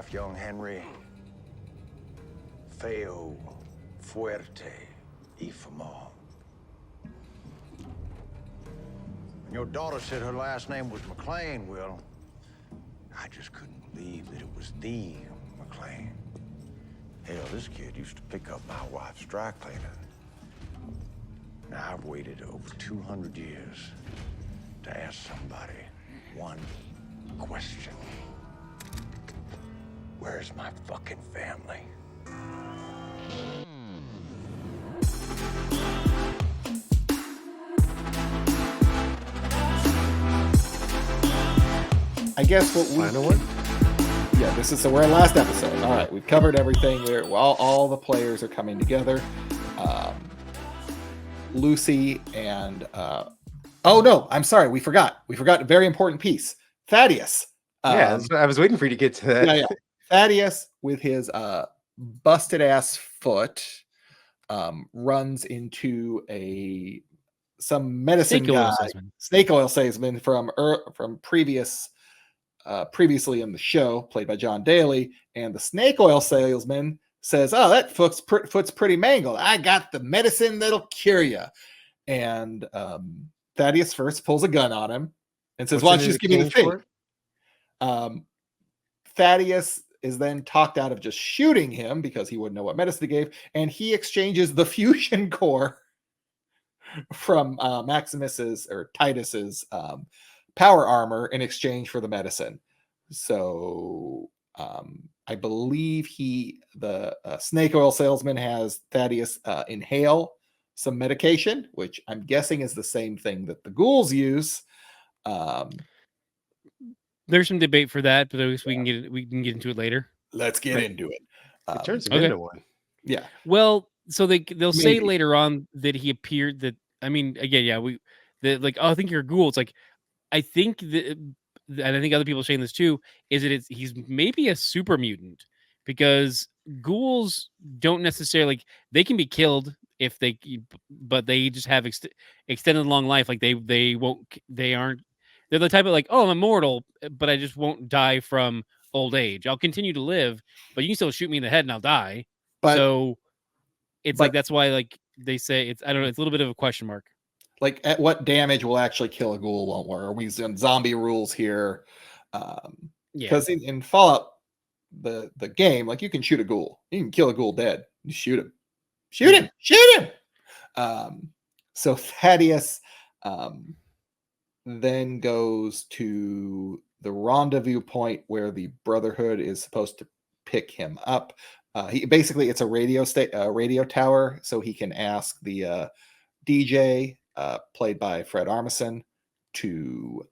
life, young Henry. Feo fuerte y famo. When your daughter said her last name was McLean, Will, I just couldn't believe that it was the McLean. Hell, this kid used to pick up my wife's dry cleaner. Now, I've waited over 200 years to ask somebody one question. Where's my fucking family? I guess what we... Final one? Yeah, this is... So we're in last episode. All right, we've covered everything. All the players are coming together. Lucy and... oh, no, I'm sorry. We forgot. We forgot a very important piece. Thaddeus. Yeah, I was waiting for you to get to that. Yeah. Thaddeus, with his busted-ass foot, runs into some medicine guy, snake oil salesman from previously in the show, played by John Daly, and the snake oil salesman says, "Oh, that foot's pretty mangled. I got the medicine that'll cure you." And Thaddeus first pulls a gun on him and says, "Why don't you just give me the thing?" Thaddeus is then talked out of just shooting him because he wouldn't know what medicine he gave, and he exchanges the fusion core from Maximus's or Titus's power armor in exchange for the medicine. So I believe the snake oil salesman has Thaddeus inhale some medication, which I'm guessing is the same thing that the ghouls use. There's some debate for that, but at least we can get into it later. Let's get into it. It turns him into one. Yeah. Well, so they'll say later on that he appeared that. I mean, again, yeah, I think you're a ghoul. It's like, I think that, and I think other people are saying this too, is that he's maybe a super mutant, because ghouls don't necessarily, they can be killed but they just have extended long life. Like they're the type of like, oh, I'm immortal, but I just won't die from old age. I'll continue to live, but you can still shoot me in the head and I'll die. That's why like they say I don't know, it's a little bit of a question mark. Like, at what damage will actually kill a ghoul won't work? Are we in zombie rules here? Because in Fallout, the game, like, you can shoot a ghoul. You can kill a ghoul dead. You shoot him. Shoot him! So Thaddeus then goes to the rendezvous point where the Brotherhood is supposed to pick him up. It's a radio tower, so he can ask the DJ, played by Fred Armisen, to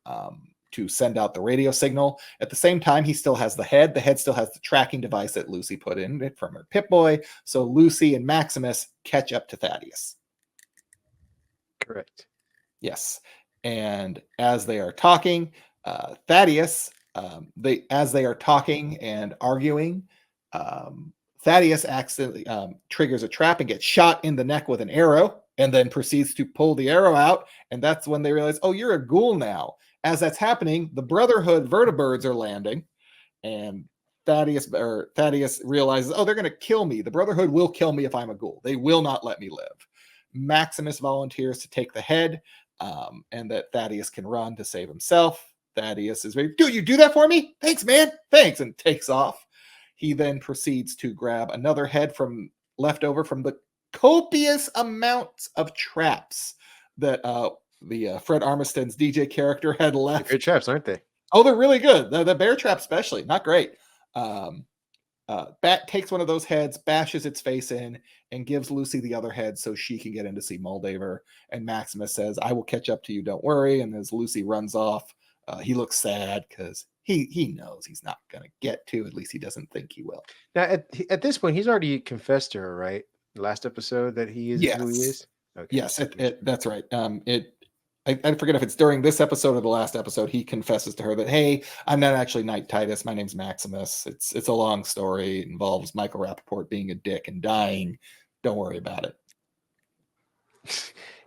send out the radio signal. At the same time, he still has the head. The head still has the tracking device that Lucy put in it from her Pip-Boy. So Lucy and Maximus catch up to Thaddeus. Correct. Yes. And as they are talking, Thaddeus, as they are talking and arguing, Thaddeus accidentally triggers a trap and gets shot in the neck with an arrow, and then proceeds to pull the arrow out. And that's when they realize, oh, you're a ghoul now. As that's happening, the Brotherhood vertibirds are landing, and Thaddeus realizes, oh, they're going to kill me. The Brotherhood will kill me if I'm a ghoul. They will not let me live. Maximus volunteers to take the head, and that Thaddeus can run to save himself. Thaddeus is ready. Dude, you do that for me? Thanks, man. Thanks. And takes off. He then proceeds to grab another head left over from the copious amounts of traps that the Fred Armisten's DJ character had left. They're good traps, aren't they? Oh, they're really good. The bear trap especially, not great. Bat takes one of those heads, bashes its face in, and gives Lucy the other head so she can get in to see Moldaver. And Maximus says, I will catch up to you, don't worry. And as Lucy runs off, he looks sad because he knows he's not going to get to. At least he doesn't think he will. Now, at this point, he's already confessed to her, right? The last episode that he is who he is? Okay. Yes, that's right. I forget if it's during this episode or the last episode, he confesses to her that, hey, I'm not actually Knight Titus. My name's Maximus. It's a long story. It involves Michael Rappaport being a dick and dying. Don't worry about it.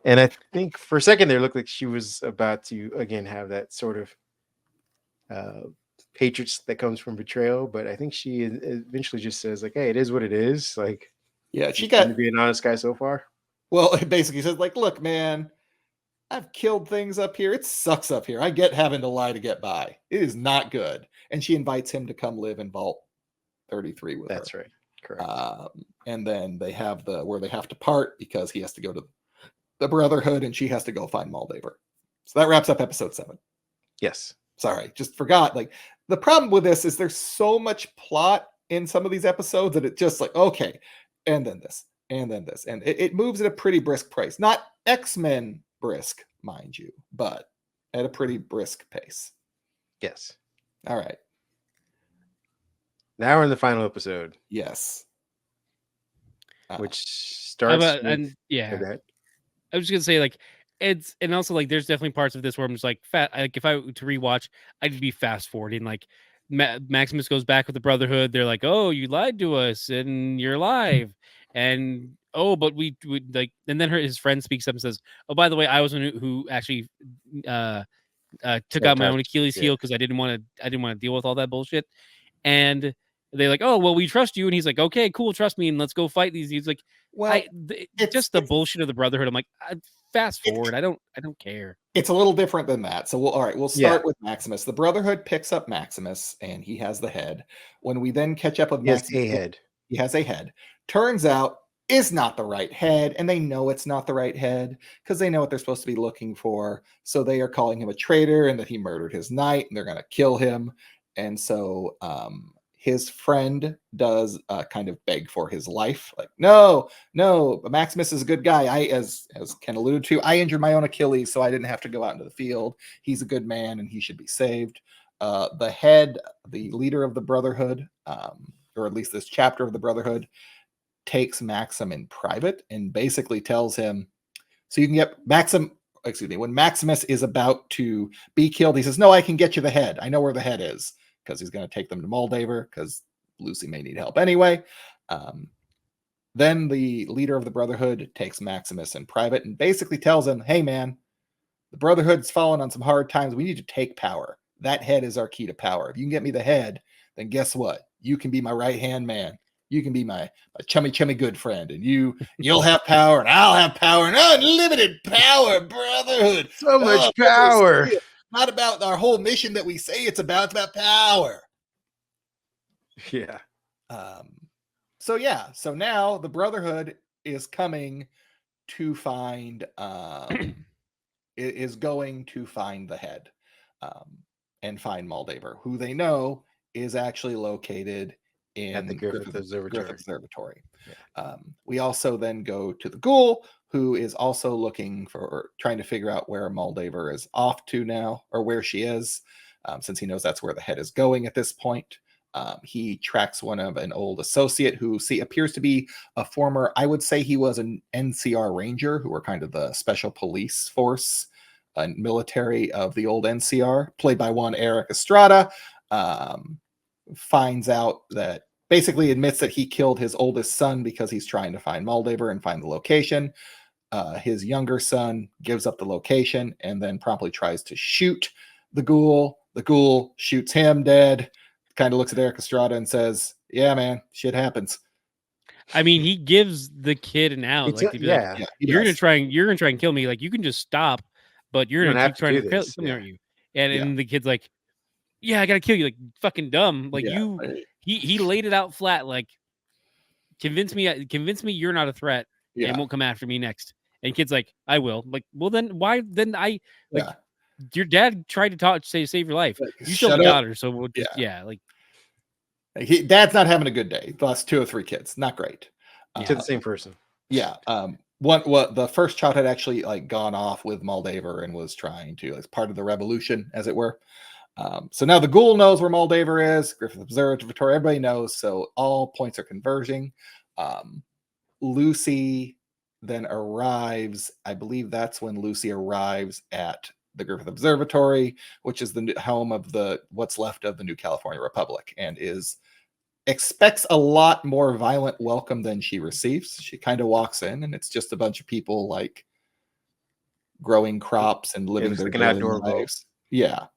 And I think for a second there, it looked like she was about to, again, have that sort of hatred that comes from betrayal, but I think she eventually just says like, "Hey, it is what it is." Like, Yeah, she you got seem to be an honest guy so far. well. It basically says like, look, man, I've killed things up here. It sucks up here. I get having to lie to get by. It is not good. And she invites him to come live in Vault 33 with her. That's right. Correct. And then they have where they have to part because he has to go to the Brotherhood and she has to go find Moldaver. So that wraps up episode 7. Yes. Sorry, just forgot. Like the problem with this is there's so much plot in some of these episodes that it just like, okay, and then this, and then this. And it moves at a pretty brisk pace. Not X-Men brisk, mind you, but at a pretty brisk pace. Yes. All right. Now we're in the final episode. Yes. Which starts with, and yeah. Okay. I was just gonna say like it's and also like there's definitely parts of this where I'm just like like if I were to rewatch, I'd be fast forwarding. Like Maximus goes back with the Brotherhood. They're like, "Oh, you lied to us, and you're alive." And oh, but we would like, and then his friend speaks up and says, "Oh, by the way, I was one who actually took out my own Achilles heel because I didn't want to deal with all that bullshit." And they're like, "Oh, well, we trust you." And he's like, "Okay, cool, trust me, and let's go fight these." He's like, Well, it's just the bullshit of the Brotherhood. I'm like, fast forward. I don't care. It's a little different than that. So we'll start with Maximus. The Brotherhood picks up Maximus and he has the head. When we then catch up with Maximus, he has a head. Turns out is not the right head, and they know it's not the right head because they know what they're supposed to be looking for. So they are calling him a traitor and that he murdered his knight, and they're going to kill him. And so his friend does kind of beg for his life. Like, no, Maximus is a good guy. As Ken alluded to, I injured my own Achilles, so I didn't have to go out into the field. He's a good man, and he should be saved. The head, the leader of the Brotherhood, or at least this chapter of the Brotherhood, takes Maxim in private and basically tells him, so you can get when Maximus is about to be killed, he says, no, I can get you the head. I know where the head is, because he's going to take them to Moldaver because Lucy may need help anyway. Then the leader of the Brotherhood takes Maximus in private and basically tells him, hey man, the Brotherhood's fallen on some hard times. We need to take power. That head is our key to power. If you can get me the head, then guess what? You can be my right-hand man. You can be my chummy good friend, and you'll have power, and I'll have power, and unlimited power, Brotherhood. So much power. Not about our whole mission that we say it's about power. Yeah. So now the Brotherhood is coming to find is going to find the head and find Moldaver, who they know is actually located in the Griffith Observatory. Yeah. We also then go to the Ghoul, who is also trying to figure out where Moldaver is off to now, or where she is, since he knows that's where the head is going at this point. He tracks an old associate who appears to be a former, I would say he was an NCR Ranger, who were kind of the special police force and military of the old NCR, played by one Eric Estrada. Finds out that basically admits that he killed his oldest son because he's trying to find Moldaver and find the location. His younger son gives up the location and then promptly tries to shoot the Ghoul. The Ghoul shoots him dead, kind of looks at Eric Estrada and says, yeah, man, shit happens. I mean, he gives the kid an out. Like, you're gonna try and kill me. Like, you can just stop, but you're gonna keep trying to kill me, aren't you? And the kid's like, yeah, I gotta kill you. Like, fucking dumb. Like, he laid it out flat. Like, convince me you're not a threat and won't come after me next. And kid's like, I will. Like, well, then why? Then your dad tried to save your life. You still have a daughter, so we'll just Dad's not having a good day. The last 2 or 3 kids, not great. To the same person. Yeah. The first child had actually gone off with Moldaver and was trying to, as part of the revolution, as it were. So now the Ghoul knows where Moldaver is. Griffith Observatory, everybody knows. So all points are converging. Lucy then arrives. I believe that's when Lucy arrives at the Griffith Observatory, which is the home of what's left of the New California Republic, and expects a lot more violent welcome than she receives. She kind of walks in, and it's just a bunch of people growing crops and living their daily lives. Yeah.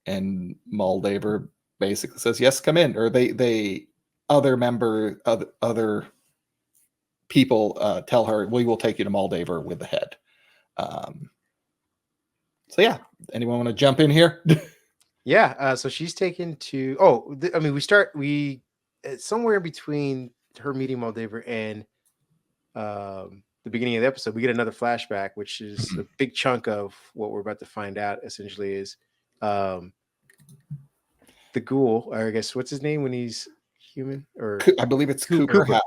And Moldaver basically says, yes, come in. Or other people tell her, we will take you to Moldaver with the head. So yeah, anyone want to jump in here? Yeah. So she's taken to. We somewhere in between her meeting Moldaver and the beginning of the episode, we get another flashback, which is a big chunk of what we're about to find out. Essentially, is the ghoul, or I guess what's his name when he's human, or I believe it's Cooper. Cooper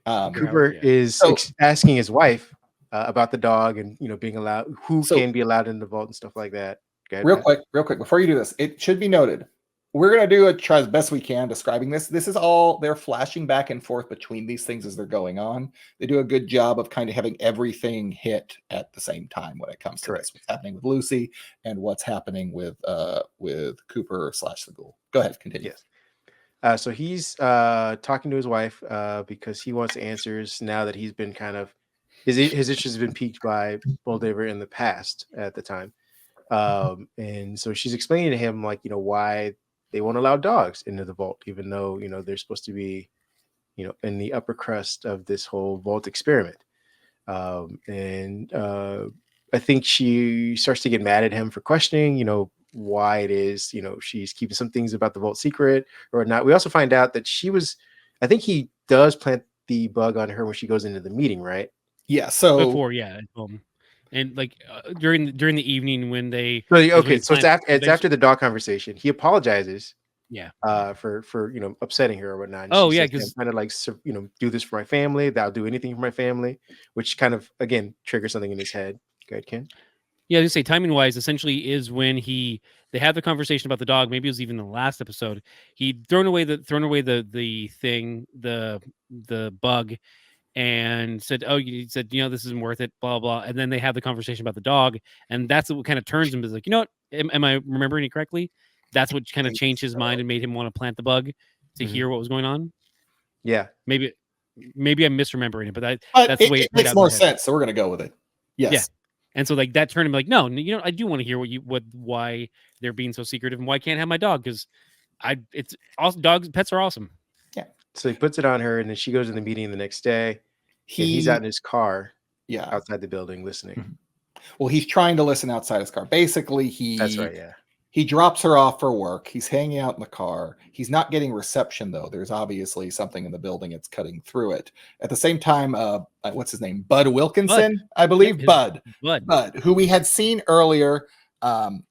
Howard. Cooper yeah. is asking his wife about the dog and being allowed, who So- can be allowed in the vault and stuff like that. Go ahead, Real Pat. quick, before you do this, it should be noted, we're going to try as best we can describing this. This is all, they're flashing back and forth between these things as they're going on. They do a good job of kind of having everything hit at the same time when it comes to this. What's happening with Lucy and what's happening with Cooper / the ghoul. Go ahead, continue. Yes. So he's talking to his wife because he wants answers now that he's been kind of, his interest has been piqued by Moldaver in the past at the time. And so she's explaining to him, like, why they won't allow dogs into the vault, even though, they're supposed to be, in the upper crust of this whole vault experiment. I think she starts to get mad at him for questioning, why it is, she's keeping some things about the vault secret or not. We also find out that I think he does plant the bug on her when she goes into the meeting, right? Yeah. So Before, yeah. And like during the evening when they So it's after the dog conversation. He apologizes, yeah, for upsetting her or whatnot. And oh she yeah, says, because I'm trying to do this for my family. That I'll do anything for my family, which kind of again triggers something in his head. Go ahead, Ken. yeah, I was gonna say timing wise, essentially is when they had the conversation about the dog. Maybe it was even the last episode. He'd thrown away the thing, the bug, and said, "Oh, you said this isn't worth it." Blah blah. And then they have the conversation about the dog, and that's what kind of turns him. Is like, what? Am I remembering it correctly? That's what kind of changed his mind and made him want to plant the bug to hear what was going on. Yeah. Maybe I'm misremembering it, but but that's the way it played makes out in more my head. sense. So we're going to go with it. Yes. Yeah. And so like that turned him like, no, I do want to hear why they're being so secretive and why I can't have my dog because it's awesome. Pets are awesome. Yeah. So he puts it on her, and then she goes to the meeting the next day, and he's out in his car, outside the building listening. Well, he's trying to listen outside his car. Basically, That's right. Yeah. He drops her off for work. He's hanging out in the car. He's not getting reception, though. There's obviously something in the building. It's cutting through it. At the same time, what's his name? Bud Wilkinson, I believe. Yep, Bud, who we had seen earlier.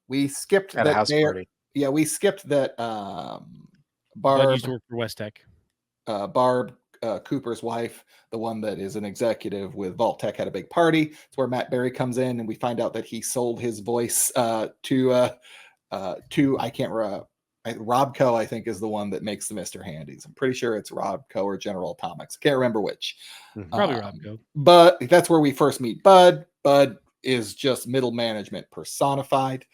We skipped at a house party. Yeah, we skipped that. Bud used to work for West Tech. Barb, Cooper's wife, the one that is an executive with Vault Tech, had a big party. It's where Matt Berry comes in, and we find out that he sold his voice to Robco, I think, is the one that makes the Mr. Handies. I'm pretty sure it's Robco or General Atomics. Can't remember which. Probably Robco. But that's where we first meet Bud. Bud is just middle management personified,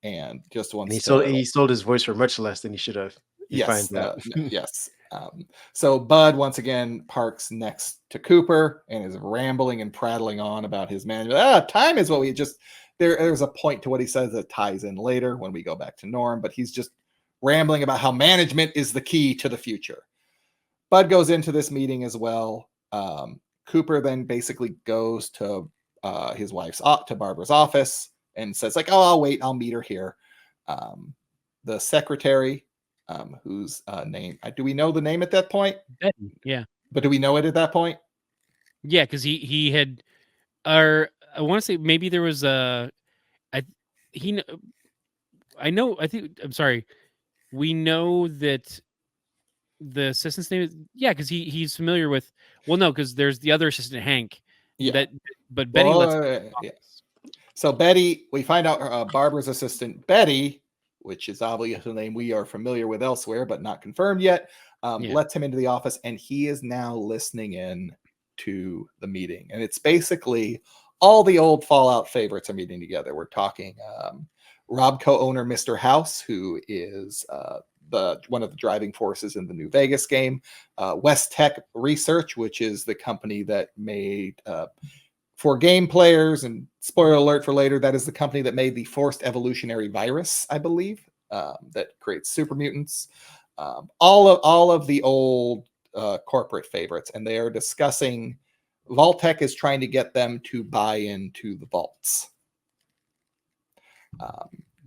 and just wants. He sold his voice for much less than he should have. Yes. So Bud once again parks next to Cooper and is rambling and prattling on about his management. Time is what we just. There's a point to what he says that ties in later when we go back to Norm, but he's just rambling about how management is the key to the future. Bud goes into this meeting as well. Cooper then basically goes to his wife's to Barbara's office and says like, "Oh, I'll wait. I'll meet her here." The secretary, whose name do we know the name at that point? Betty, yeah. But do we know it at that point? Yeah, because he had, or I want to say maybe there was we know that the assistant's name is, because he's familiar with, because there's the other assistant, Hank. Yeah. But Betty So Betty, we find out Barbara's assistant, Betty, which is obviously a name we are familiar with elsewhere, but not confirmed yet, lets him into the office, and he is now listening in to the meeting. And it's basically all the old Fallout favorites are meeting together. We're talking Robco owner Mr. House, who is one of the driving forces in the New Vegas game. West Tech Research, which is the company that made For game players, and spoiler alert for later, that is the company that made the forced evolutionary virus, I believe, that creates super mutants. All of the old corporate favorites, and they are discussing. Vault-Tec is trying to get them to buy into the vaults.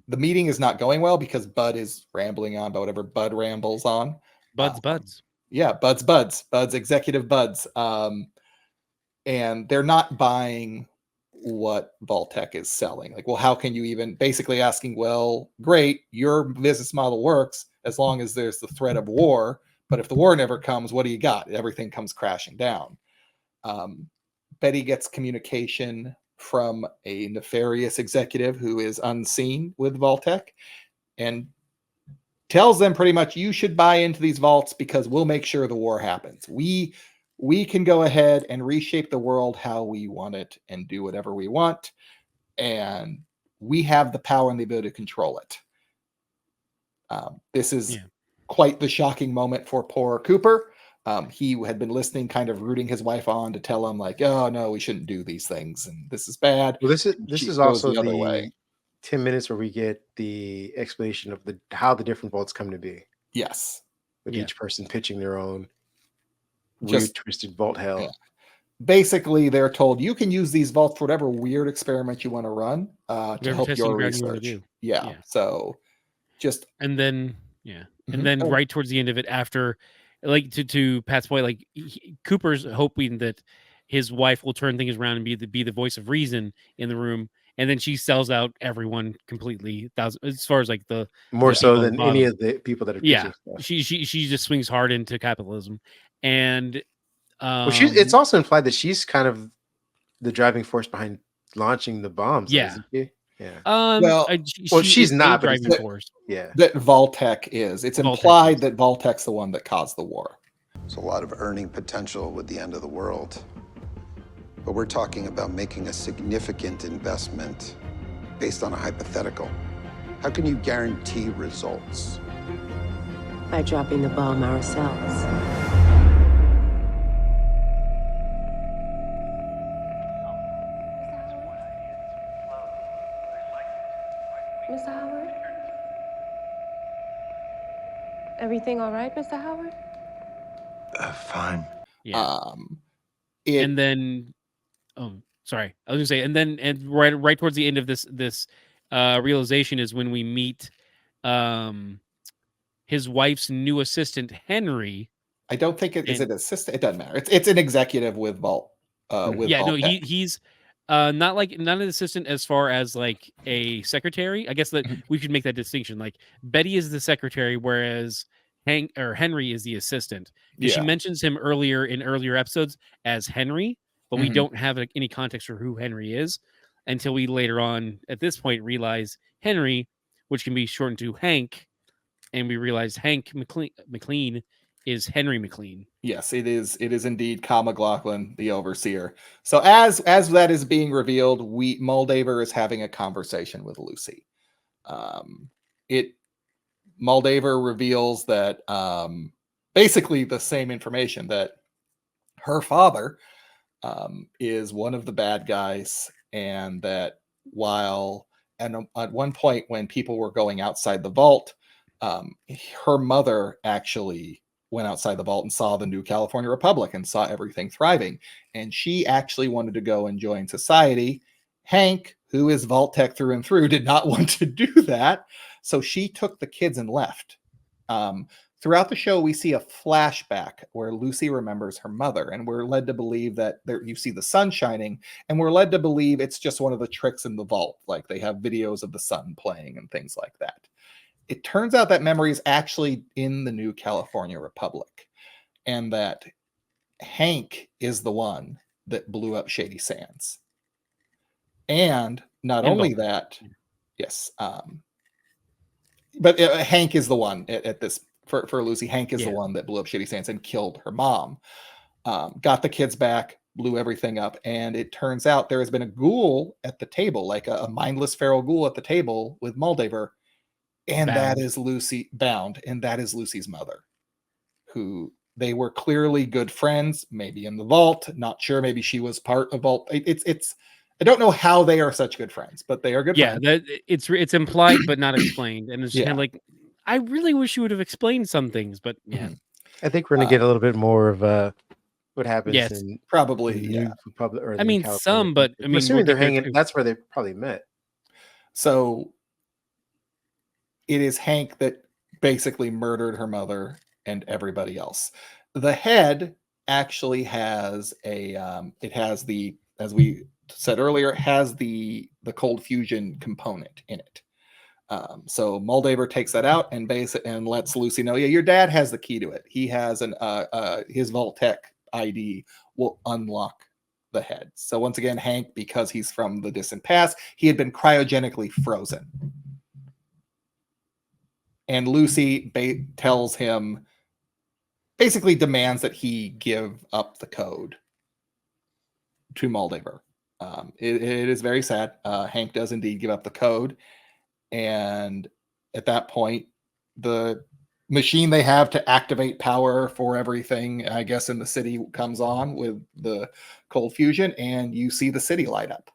The meeting is not going well because Bud is rambling on about whatever Bud rambles on. Buds. Yeah, Bud's executive Buds. And they're not buying what Vault-Tec is selling. Like, well, how can you even basically asking, well, great, your business model works as long as there's the threat of war. But if the war never comes, what do you got? Everything comes crashing down. Betty gets communication from a nefarious executive who is unseen with Vault-Tec and tells them pretty much, you should buy into these vaults because we'll make sure the war happens. We can go ahead and reshape the world how we want it and do whatever we want. And we have the power and the ability to control it. This is quite the shocking moment for poor Cooper. He had been listening, kind of rooting his wife on to tell him like, oh no, we shouldn't do these things. And this is bad. Well, this is also the other way. 10 minutes where we get the explanation of how the different vaults come to be. Yes. With each person pitching their own Just twisted vault hell. Yeah. Basically, they're told you can use these vaults for whatever weird experiment you want to run to help your research. Yeah. So just and then and then right towards the end of it, after like to Pat's point, like Cooper's hoping that his wife will turn things around and be the voice of reason in the room, and then she sells out everyone completely. As far as like the more the so than any of the people that are stuff. She just swings hard into capitalism. And well, it's also implied that she's kind of the driving force behind launching the bombs. Isn't she? Yeah. She's not driving force. Yeah. That Vault-Tec is. It's implied that Vault-Tec's the one that caused the war. There's a lot of earning potential with the end of the world. But we're talking about making a significant investment based on a hypothetical. How can you guarantee results? By dropping the bomb ourselves. Mr. Howard? Everything all right, Mr. Howard? Fine. Yeah. And then, sorry, I was gonna say, and right towards the end of this realization is when we meet his wife's new assistant, Henry. I don't think is it assistant. It doesn't matter. It's an executive with Vault. Vault-Tec. He's not an assistant as far as like a secretary. I guess that we could make that distinction. Like Betty is the secretary, whereas Henry is the assistant. Because she mentions him in earlier episodes as Henry, but we don't have any context for who Henry is until we later on at this point realize Henry, which can be shortened to Hank, and we realize Hank McLean is Henry McLean. Yes, it is indeed Kyle MacLachlan, the overseer. So as that is being revealed, Moldaver is having a conversation with Lucy. Moldaver reveals that basically the same information, that her father is one of the bad guys, and that at one point when people were going outside the vault, her mother actually went outside the vault and saw the new California Republic and saw everything thriving. And she actually wanted to go and join society. Hank, who is Vault-Tec through and through, did not want to do that. So she took the kids and left. Throughout the show, we see a flashback where Lucy remembers her mother, and we're led to believe that you see the sun shining, and we're led to believe it's just one of the tricks in the vault. Like they have videos of the sun playing and things like that. It turns out that memory is actually in the new California Republic, and that Hank is the one that blew up Shady Sands. And not only that, yes, but Hank is the one at this for Lucy. Hank is the one that blew up Shady Sands and killed her mom. Got the kids back, blew everything up, and it turns out there has been a ghoul at the table, like a mindless feral ghoul at the table with Moldaver. And that is Lucy bound, and that is Lucy's mother, who They were clearly good friends, maybe in the vault. Not sure. Maybe she was part of vault. It's. I don't know how they are such good friends, but they are good Yeah, friends. that it's implied but not explained, and it's Yeah. kind of like I really wish you would have explained some things, but yeah, Mhm. I think we're gonna get a little bit more of what happens yes, in Probably, the yeah. New Republic or I the New mean California some, but Republic. I I'm mean we'll assuming they're get there hanging. too. That's where they probably met. So it is Hank that basically murdered her mother and everybody else. The head actually has a it has the, as we said earlier, it has the cold fusion component in it. So Moldaver takes that out and and lets Lucy know, yeah, your dad has the key to it. He has an his Vault-Tec ID will unlock the head. So once again, Hank, because he's from the distant past, he had been cryogenically frozen. And Lucy tells him, basically demands that he give up the code to Moldaver. It is very sad. Hank does indeed give up the code. And at that point, the machine they have to activate power for everything, I guess, in the city comes on with the cold fusion, and you see the city light up.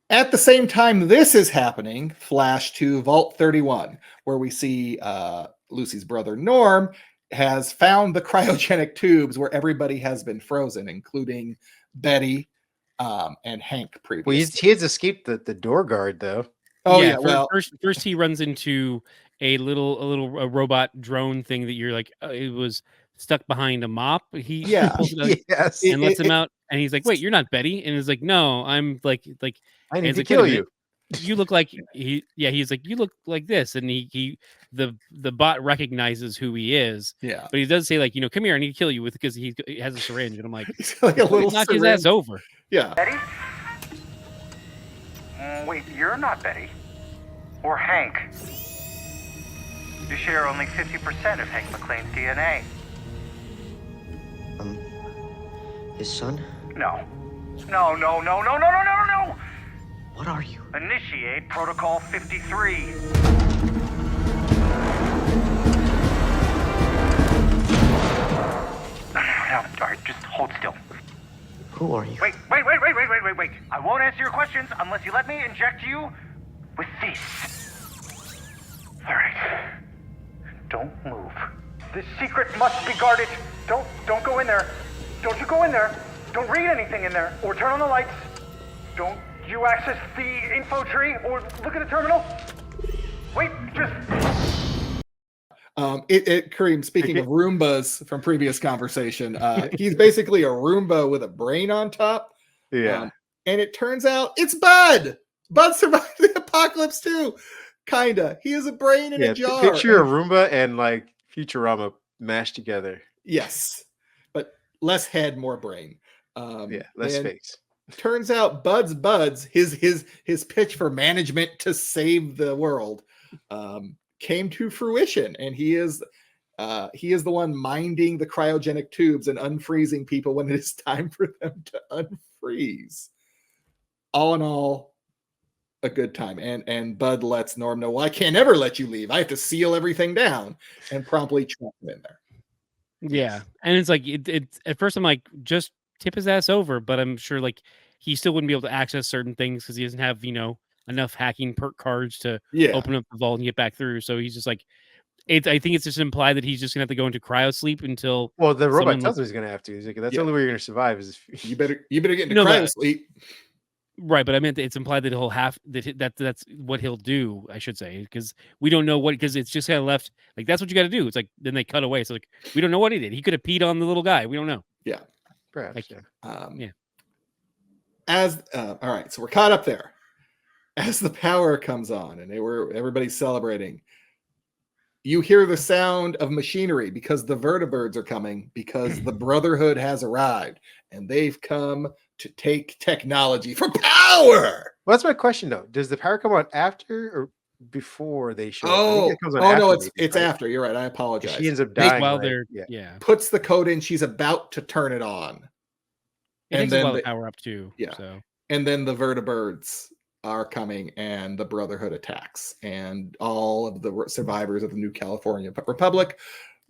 At the same time this is happening, flash to Vault 31, where we see Lucy's brother Norm has found the cryogenic tubes where everybody has been frozen, including Betty and Hank Well, previously. he has escaped the door guard though. Oh yeah, yeah, well, first he runs into a robot drone thing that you're like it was stuck behind a mop. He yeah, pulls it out Yes, and lets him out, and he's like, "Wait, you're not Betty?" And he's like, "No, I'm like." I And need he's to like, "Wait a kill minute, you. you look like he's like, you look like this," and the bot recognizes who he is, yeah. but he does say like, "Come here, I need to kill you with," because he has a syringe, and I'm like, He's like a little knock his ass syringe. over. Yeah. Betty? Wait, you're not Betty. Or Hank. You share only 50% of Hank McClane's DNA. His son? No. No. What are you? Initiate Protocol 53. No, all right, just hold still. Who are you? Wait. I won't answer your questions unless you let me inject you with this. All right. Don't move. This secret must be guarded. Don't go in there. Don't you go in there. Don't read anything in there or turn on the lights. Don't you access the info tree or look at the terminal. Wait, just... Kareem, speaking of Roombas from previous conversation, he's basically a Roomba with a brain on top. Yeah. And it turns out it's Bud. Bud survived the apocalypse too. Kinda. He is a brain in a jar. Picture a Roomba and like Futurama mashed together. Yes. But less head, more brain. Less face. Turns out Bud's his pitch for management to save the world came to fruition, and he is the one minding the cryogenic tubes and unfreezing people when it is time for them to unfreeze. All in all, a good time. And Bud lets Norm know, well, I can't ever let you leave. I have to seal everything down, and promptly trap him in there. Yeah, and it's like it at first I'm like, just tip his ass over, but I'm sure like he still wouldn't be able to access certain things because he doesn't have enough hacking perk cards to open up the vault and get back through. So he's just like, I think it's just implied that he's just gonna have to go into cryo sleep until. Well, the robot tells him he's gonna have to. He's like, that's the only way you're gonna survive is if you better get into cryo sleep. Right, but I meant it's implied that he'll have that's what he'll do, I should say, because we don't know because it's just kind of left like that's what you got to do. It's like then they cut away, so like we don't know what he did. He could have peed on the little guy. We don't know. Yeah, perhaps. Yeah. All right, so we're caught up there. As the power comes on and everybody's celebrating, you hear the sound of machinery because the vertibirds are coming because the Brotherhood has arrived and they've come to take technology for power. Well, that's my question though. Does the power come on after or before they show up? I think it comes on no, after it's right? after. You're right. I apologize. She ends up dying while right? they're puts the code in. She's about to turn it on. It takes a while to power up too. Yeah. So and then the vertibirds are coming and the Brotherhood attacks, and all of the survivors of the New California Republic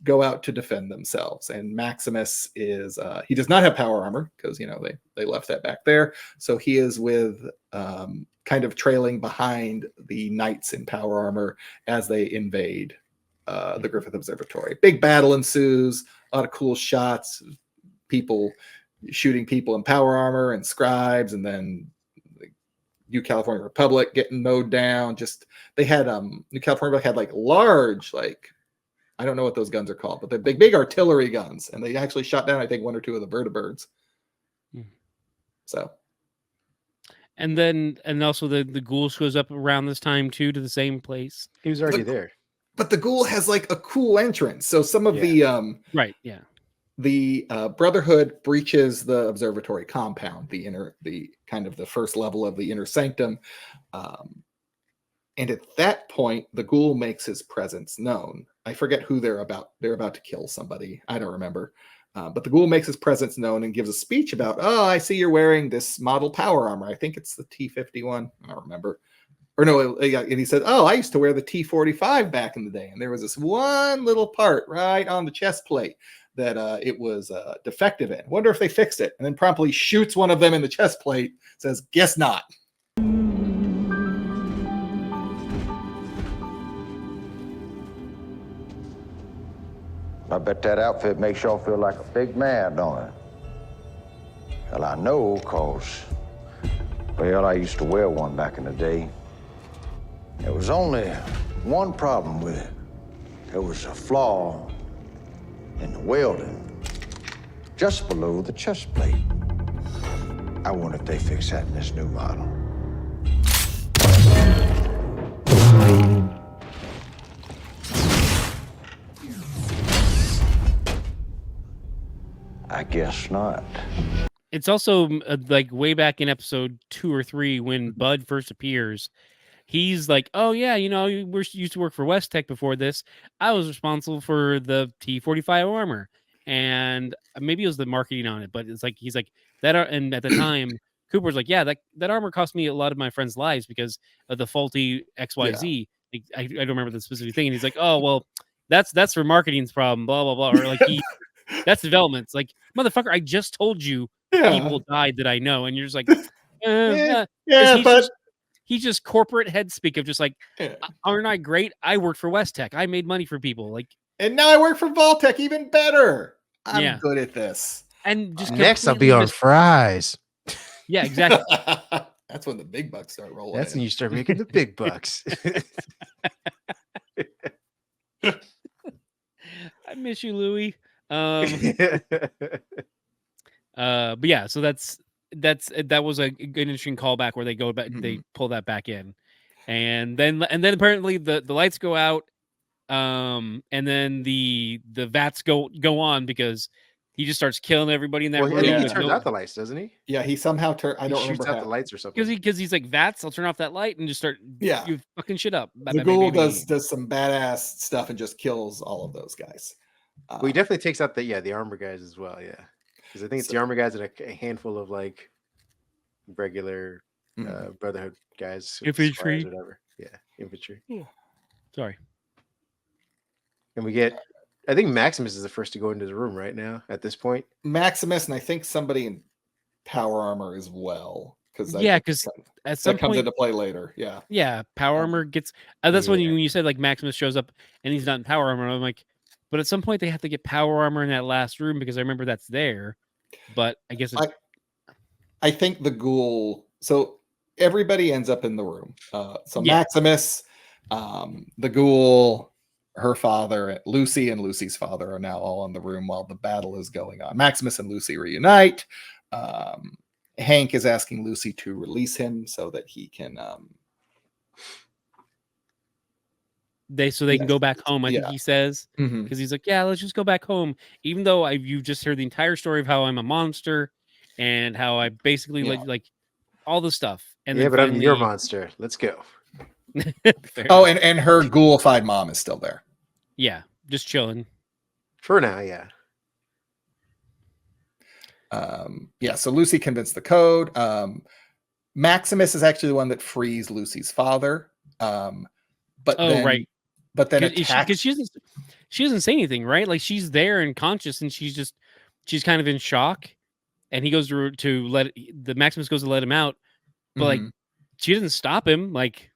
go out to defend themselves. And Maximus is he does not have power armor because they left that back there. So he is with kind of trailing behind the knights in power armor as they invade the Griffith Observatory. Big battle ensues, a lot of cool shots, people shooting people in power armor and scribes, and then the New California Republic getting mowed down. Just they had New California Republic had like large, like I don't know what those guns are called, but they're big artillery guns, and they actually shot down I think one or two of the vertibirds. So, and also the ghoul shows up around this time too, to the same place. He was already there. But the ghoul has like a cool entrance. So some of right, yeah. The Brotherhood breaches the observatory compound, the kind of the first level of the inner sanctum. And at that point, the ghoul makes his presence known. I forget who they're about. They're about to kill somebody. I don't remember. But the ghoul makes his presence known and gives a speech about, oh, I see you're wearing this model power armor. I think it's the T-51. I don't remember. Or no, and he said, oh, I used to wear the T-45 back in the day. And there was this one little part right on the chest plate that it was defective in. Wonder if they fixed it. And then promptly shoots one of them in the chest plate, says, guess not. I bet that outfit makes y'all feel like a big man, don't it? Well, I know, cause, well, I used to wear one back in the day. There was only one problem with it. There was a flaw in the welding, just below the chest plate. I wonder if they fix that in this new model. I guess not. It's also like way back in episode 2 or 3 when Bud first appears. He's like, oh, yeah, we used to work for West Tech before this. I was responsible for the T-45 armor. And maybe it was the marketing on it, but it's like, he's like, that. And at the time, Cooper's like, yeah, that armor cost me a lot of my friends' lives because of the faulty XYZ. Yeah. I don't remember the specific thing. And he's like, oh, well, that's for marketing's problem, blah, blah, blah. Or like, that's development. It's like, motherfucker, I just told you people died that I know. And you're just like, he's just corporate head speak of just like, aren't I great? I worked for West Tech. I made money for people. Like, and now I work for Vault-Tec, even better. I'm good at this. And just next I'll be on fries. Yeah, exactly. That's when the big bucks start rolling. That's when you start making the big bucks. I miss you, Louie. But yeah, so that was a good interesting callback where they go back, they pull that back in, and then apparently the lights go out, and then the vats go on because he just starts killing everybody in that room. I think he turns out the lights, doesn't he? Yeah, he somehow I don't shoots remember out the lights or something. Because he's like, vats, I'll turn off that light and just start you fucking shit up. The ghoul does some badass stuff and just kills all of those guys. Well, he definitely takes out the armor guys as well, yeah. Because I think it's the armor guys and a handful of like regular Brotherhood guys, infantry, whatever. Yeah, infantry. Yeah. Sorry. And we get, I think Maximus is the first to go into the room right now at this point. Maximus, and I think somebody in power armor as well. Because at some that comes point, into play later. Yeah. Yeah, power armor gets. That's when you said like Maximus shows up and he's not in power armor. I'm like, but at some point they have to get power armor in that last room because I remember that's there. But I guess I think the ghoul. So everybody ends up in the room. Maximus, the ghoul, her father, Lucy, and Lucy's father are now all in the room while the battle is going on. Maximus and Lucy reunite. Hank is asking Lucy to release him so that he can. They can go back home. I think he says because he's like, yeah, let's just go back home. Even though you just heard the entire story of how I'm a monster and how I basically like all the stuff. And but I'm your monster. Let's go. And her ghoulified mom is still there. Yeah, just chilling for now. Yeah. So Lucy convinced the code. Maximus is actually the one that frees Lucy's father. But then attacks. Because she doesn't say anything, right? Like she's there and conscious, and she's kind of in shock. And he goes to let the Maximus goes to let him out, but like she doesn't stop him. Like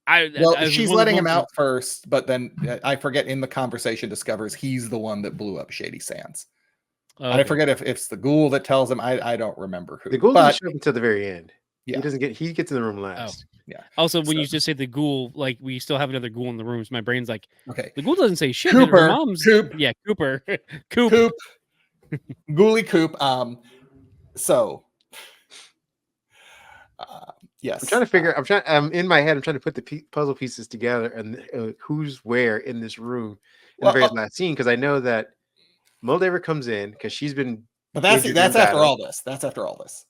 Well, she's letting him out first, but then I forget in the conversation discovers he's the one that blew up Shady Sands. Okay. And I forget if it's the ghoul that tells him. I don't remember who. The ghoul doesn't show up until the very end. Yeah. He gets in the room last. Yeah. Also, when you just say the ghoul, like we still have another ghoul in the room. So my brain's like, okay, the ghoul doesn't say shit. Cooper, her mom's Coop. Yeah, Cooper. Coop. Ghoulie Coop. So yes. I'm trying to figure. I'm in my head. I'm trying to put the puzzle pieces together and who's where in this room in the very last scene, because I know that Moldaver comes in because she's been. But that's after all this. That's after all this.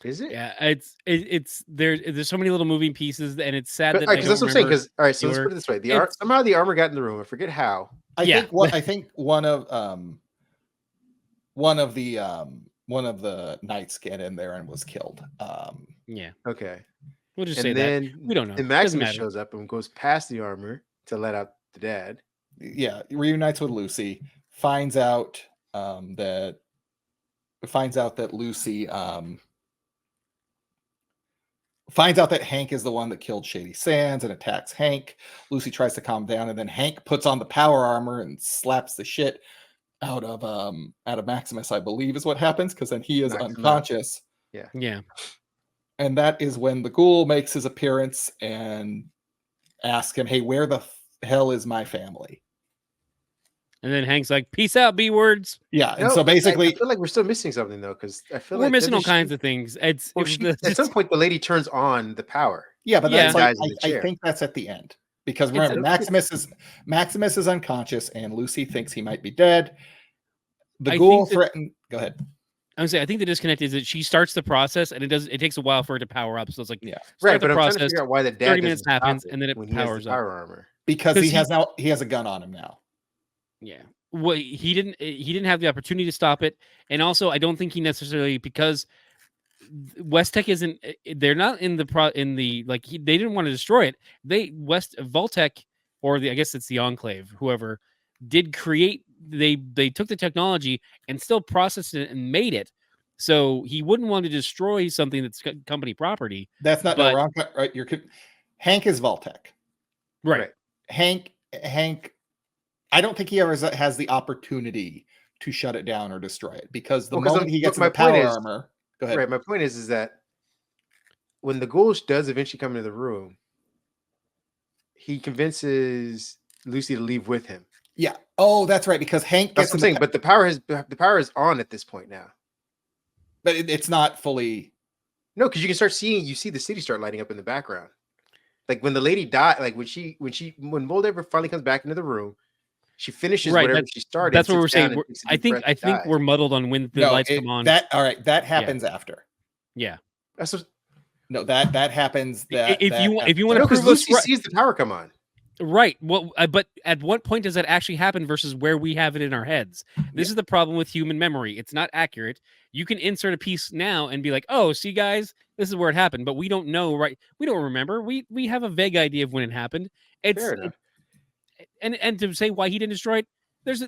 Is it? Yeah, it's there's so many little moving pieces, and it's sad that because that's what I'm saying. Because all right, so let's put it this way: somehow the armor got in the room. I forget how. I think one of the knights get in there and was killed. Yeah. Okay. We'll just and say then that we don't know. And Maximus shows up and goes past the armor to let out the dad. Yeah, reunites with Lucy. Finds out that Lucy. Finds out that Hank is the one that killed Shady Sands and attacks Hank. Lucy tries to calm down, and then Hank puts on the power armor and slaps the shit out of Maximus, I believe is what happens, because then he is unconscious. Yeah. And that is when the ghoul makes his appearance and asks him, hey, where the hell is my family? And then Hank's like, peace out, B words. Yeah. And so basically, I feel like we're still missing something though, because I feel we're missing all kinds of things. At some point the lady turns on the power. Yeah, but that's like, I think that's at the end. Because remember, Maximus is unconscious and Lucy thinks he might be dead. The ghoul threatened. Go ahead. I would say I think the disconnect is that she starts the process and it takes a while for it to power up. So it's like, right. The but process, I'm trying to figure out why the dad 30 minutes happens and then it powers up. Armor. Because he has a gun on him now. Yeah. Well, he didn't have the opportunity to stop it, and also I don't think he necessarily, because West Tech isn't. They're not in the they didn't want to destroy it. Voltech, or I guess it's the Enclave, whoever did create. They took the technology and still processed it and made it. So he wouldn't want to destroy something that's company property. That's not wrong, right? Hank is Voltech, right? Hank. I don't think he ever has the opportunity to shut it down or destroy it, because the moment he gets the power armor. Go ahead. Right. My point is that when the ghoul does eventually come into the room, he convinces Lucy to leave with him. Yeah. Oh, that's right. Because Hank. That's what I'm saying. But the power is on at this point now. But it's not fully. No, because you see the city start lighting up in the background. Like when the lady died, like when Moldaver finally comes back into the room. She finishes whatever she started. That's what we're saying. I think we're muddled on when the lights come on. That happens after. Yeah. That's what, that happens. If you want to prove Lucy sees the power come on. Right. Well, but at what point does that actually happen versus where we have it in our heads? This is the problem with human memory. It's not accurate. You can insert a piece now and be like, "Oh, see, guys, this is where it happened," but we don't know. Right? We don't remember. We have a vague idea of when it happened. Fair enough. And to say why he didn't destroy it,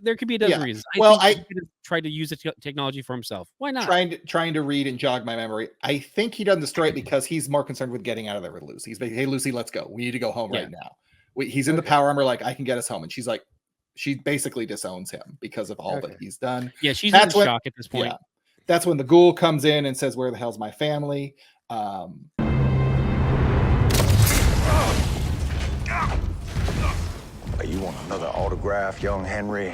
there could be a dozen reasons. I think he tried to use the technology for himself. Why not? Trying to read and jog my memory. I think he doesn't destroy it because he's more concerned with getting out of there with Lucy. He's like, hey, Lucy, let's go. We need to go home right now. He's in the power armor, like, I can get us home. And she's like, she basically disowns him because of all that he's done. Yeah, she's in shock at this point. Yeah, that's when the ghoul comes in and says, where the hell's my family? You want another autograph, young Henry?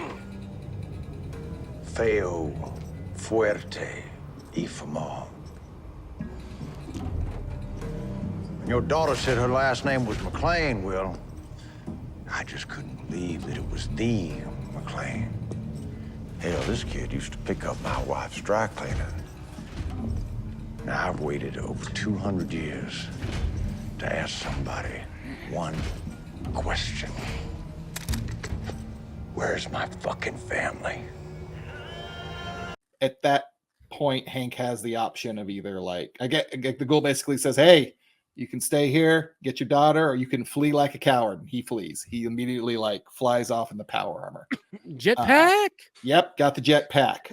Feo fuerte y famo. Your daughter said her last name was McLean, Will. I just couldn't believe that it was the McLean. Hell, this kid used to pick up my wife's dry cleaner. Now, I've waited over 200 years to ask somebody one question. Where's my fucking family? At that point, Hank has the option of either the ghoul basically says, hey, You can stay here, get your daughter, or you can flee like a coward. He flees. He immediately like flies off in the power armor. Jetpack. Yep, got the jetpack.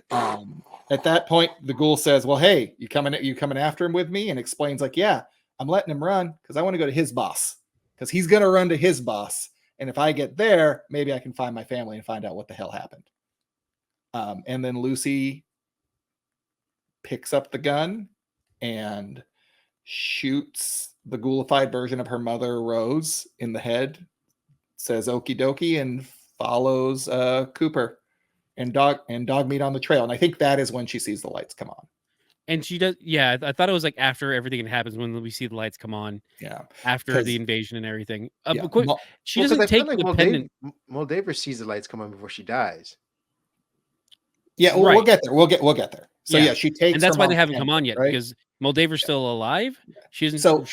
At that point, the ghoul says, "Well, hey, you coming after him with me?" And explains like, "Yeah, I'm letting him run because I want to go to his boss because he's gonna run to his boss, and if I get there, maybe I can find my family and find out what the hell happened." And then Lucy picks up the gun and shoots the ghoulified version of her mother, Rose, in the head, says "Okie dokie," and follows Cooper and dog meat on the trail. And I think that is when she sees the lights come on. And she does. Yeah, I thought it was like after everything happens when we see the lights come on. Yeah, after the invasion and everything. yeah, But quick, she doesn't take the pendant. Moldaver sees the lights come on before she dies. Yeah, Right. we'll get there. We'll get there. So yeah, she takes, and that's her why they mom's haven't come pendant, on yet, right? because Moldaver's still alive. She isn't. So-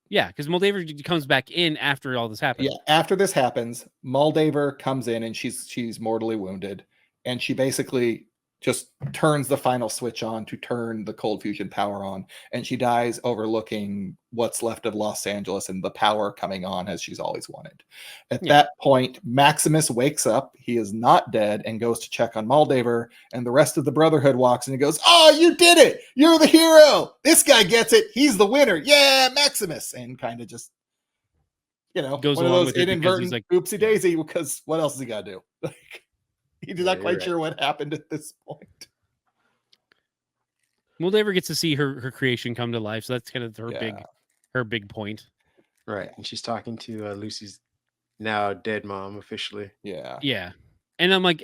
yeah, because Moldaver comes back in after all this happens. Yeah, after this happens, Moldaver comes in and she's mortally wounded, and she basically just turns the final switch on to turn the cold fusion power on, and she dies overlooking what's left of Los Angeles and the power coming on as she's always wanted. At that point, Maximus wakes up. He is not dead and goes to check on Moldaver, and the rest of the Brotherhood walks in and goes, "Oh, you did it! You're the hero! This guy gets it. He's the winner. Yeah, Maximus!" And kind of just, Goes one of along those with it because inadvertent he's like, oopsie daisy, because what else has he got to do? Like, he's not you're quite right. sure what happened at this point. Moldaver gets to see her creation come to life, so that's kind of her big point. Right. And she's talking to Lucy's now dead mom officially. Yeah. Yeah, and I'm like,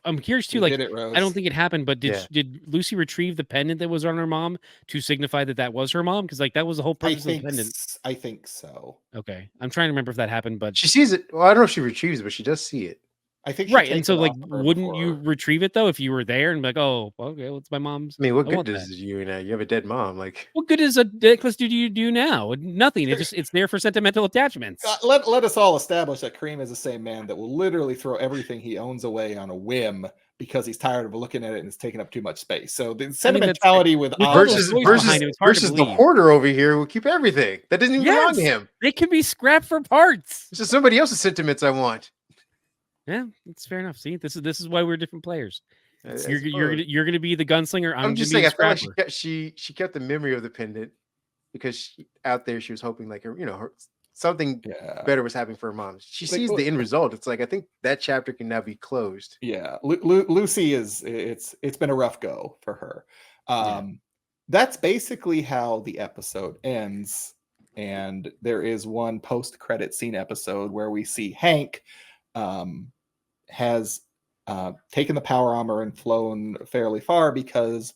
I'm curious too. You Like, did it, Rose. I don't think it happened, but Yeah. did Lucy retrieve the pendant that was on her mom to signify that was her mom? Because like that was the whole purpose of the pendant. I think so. Okay, I'm trying to remember if that happened, but She sees it. Well, I don't know if she retrieves it, but she does see it. I think she right. And takes so it like, off of her wouldn't you before. retrieve it though if you were there and be like, oh, okay, what's my mom's? I mean, what I good want does that. you now? You have a dead mom. Like, What good is a necklace do you do now? Nothing. It's there for sentimental attachments. Let us all establish that Kareem is the same man that will literally throw everything he owns away on a whim because he's tired of looking at it and it's taking up too much space. So the sentimentality with all those versus toys versus behind him, it's hard to versus the believe. hoarder over here who keep everything that doesn't even belong to Yes! him. They can be scrapped for parts. It's just somebody else's sentiments I want. Yeah, that's fair enough. See, this is why we're different players. I You're gonna be the gunslinger. I'm just gonna saying. be I the feel like scrapper. she kept the memory of the pendant because out there she was hoping like something better was happening for her mom. She sees the end result. It's like I think that chapter can now be closed. Yeah, Lucy it's been a rough go for her. That's basically how the episode ends. And there is one post-credit scene episode where we see Hank has taken the power armor and flown fairly far because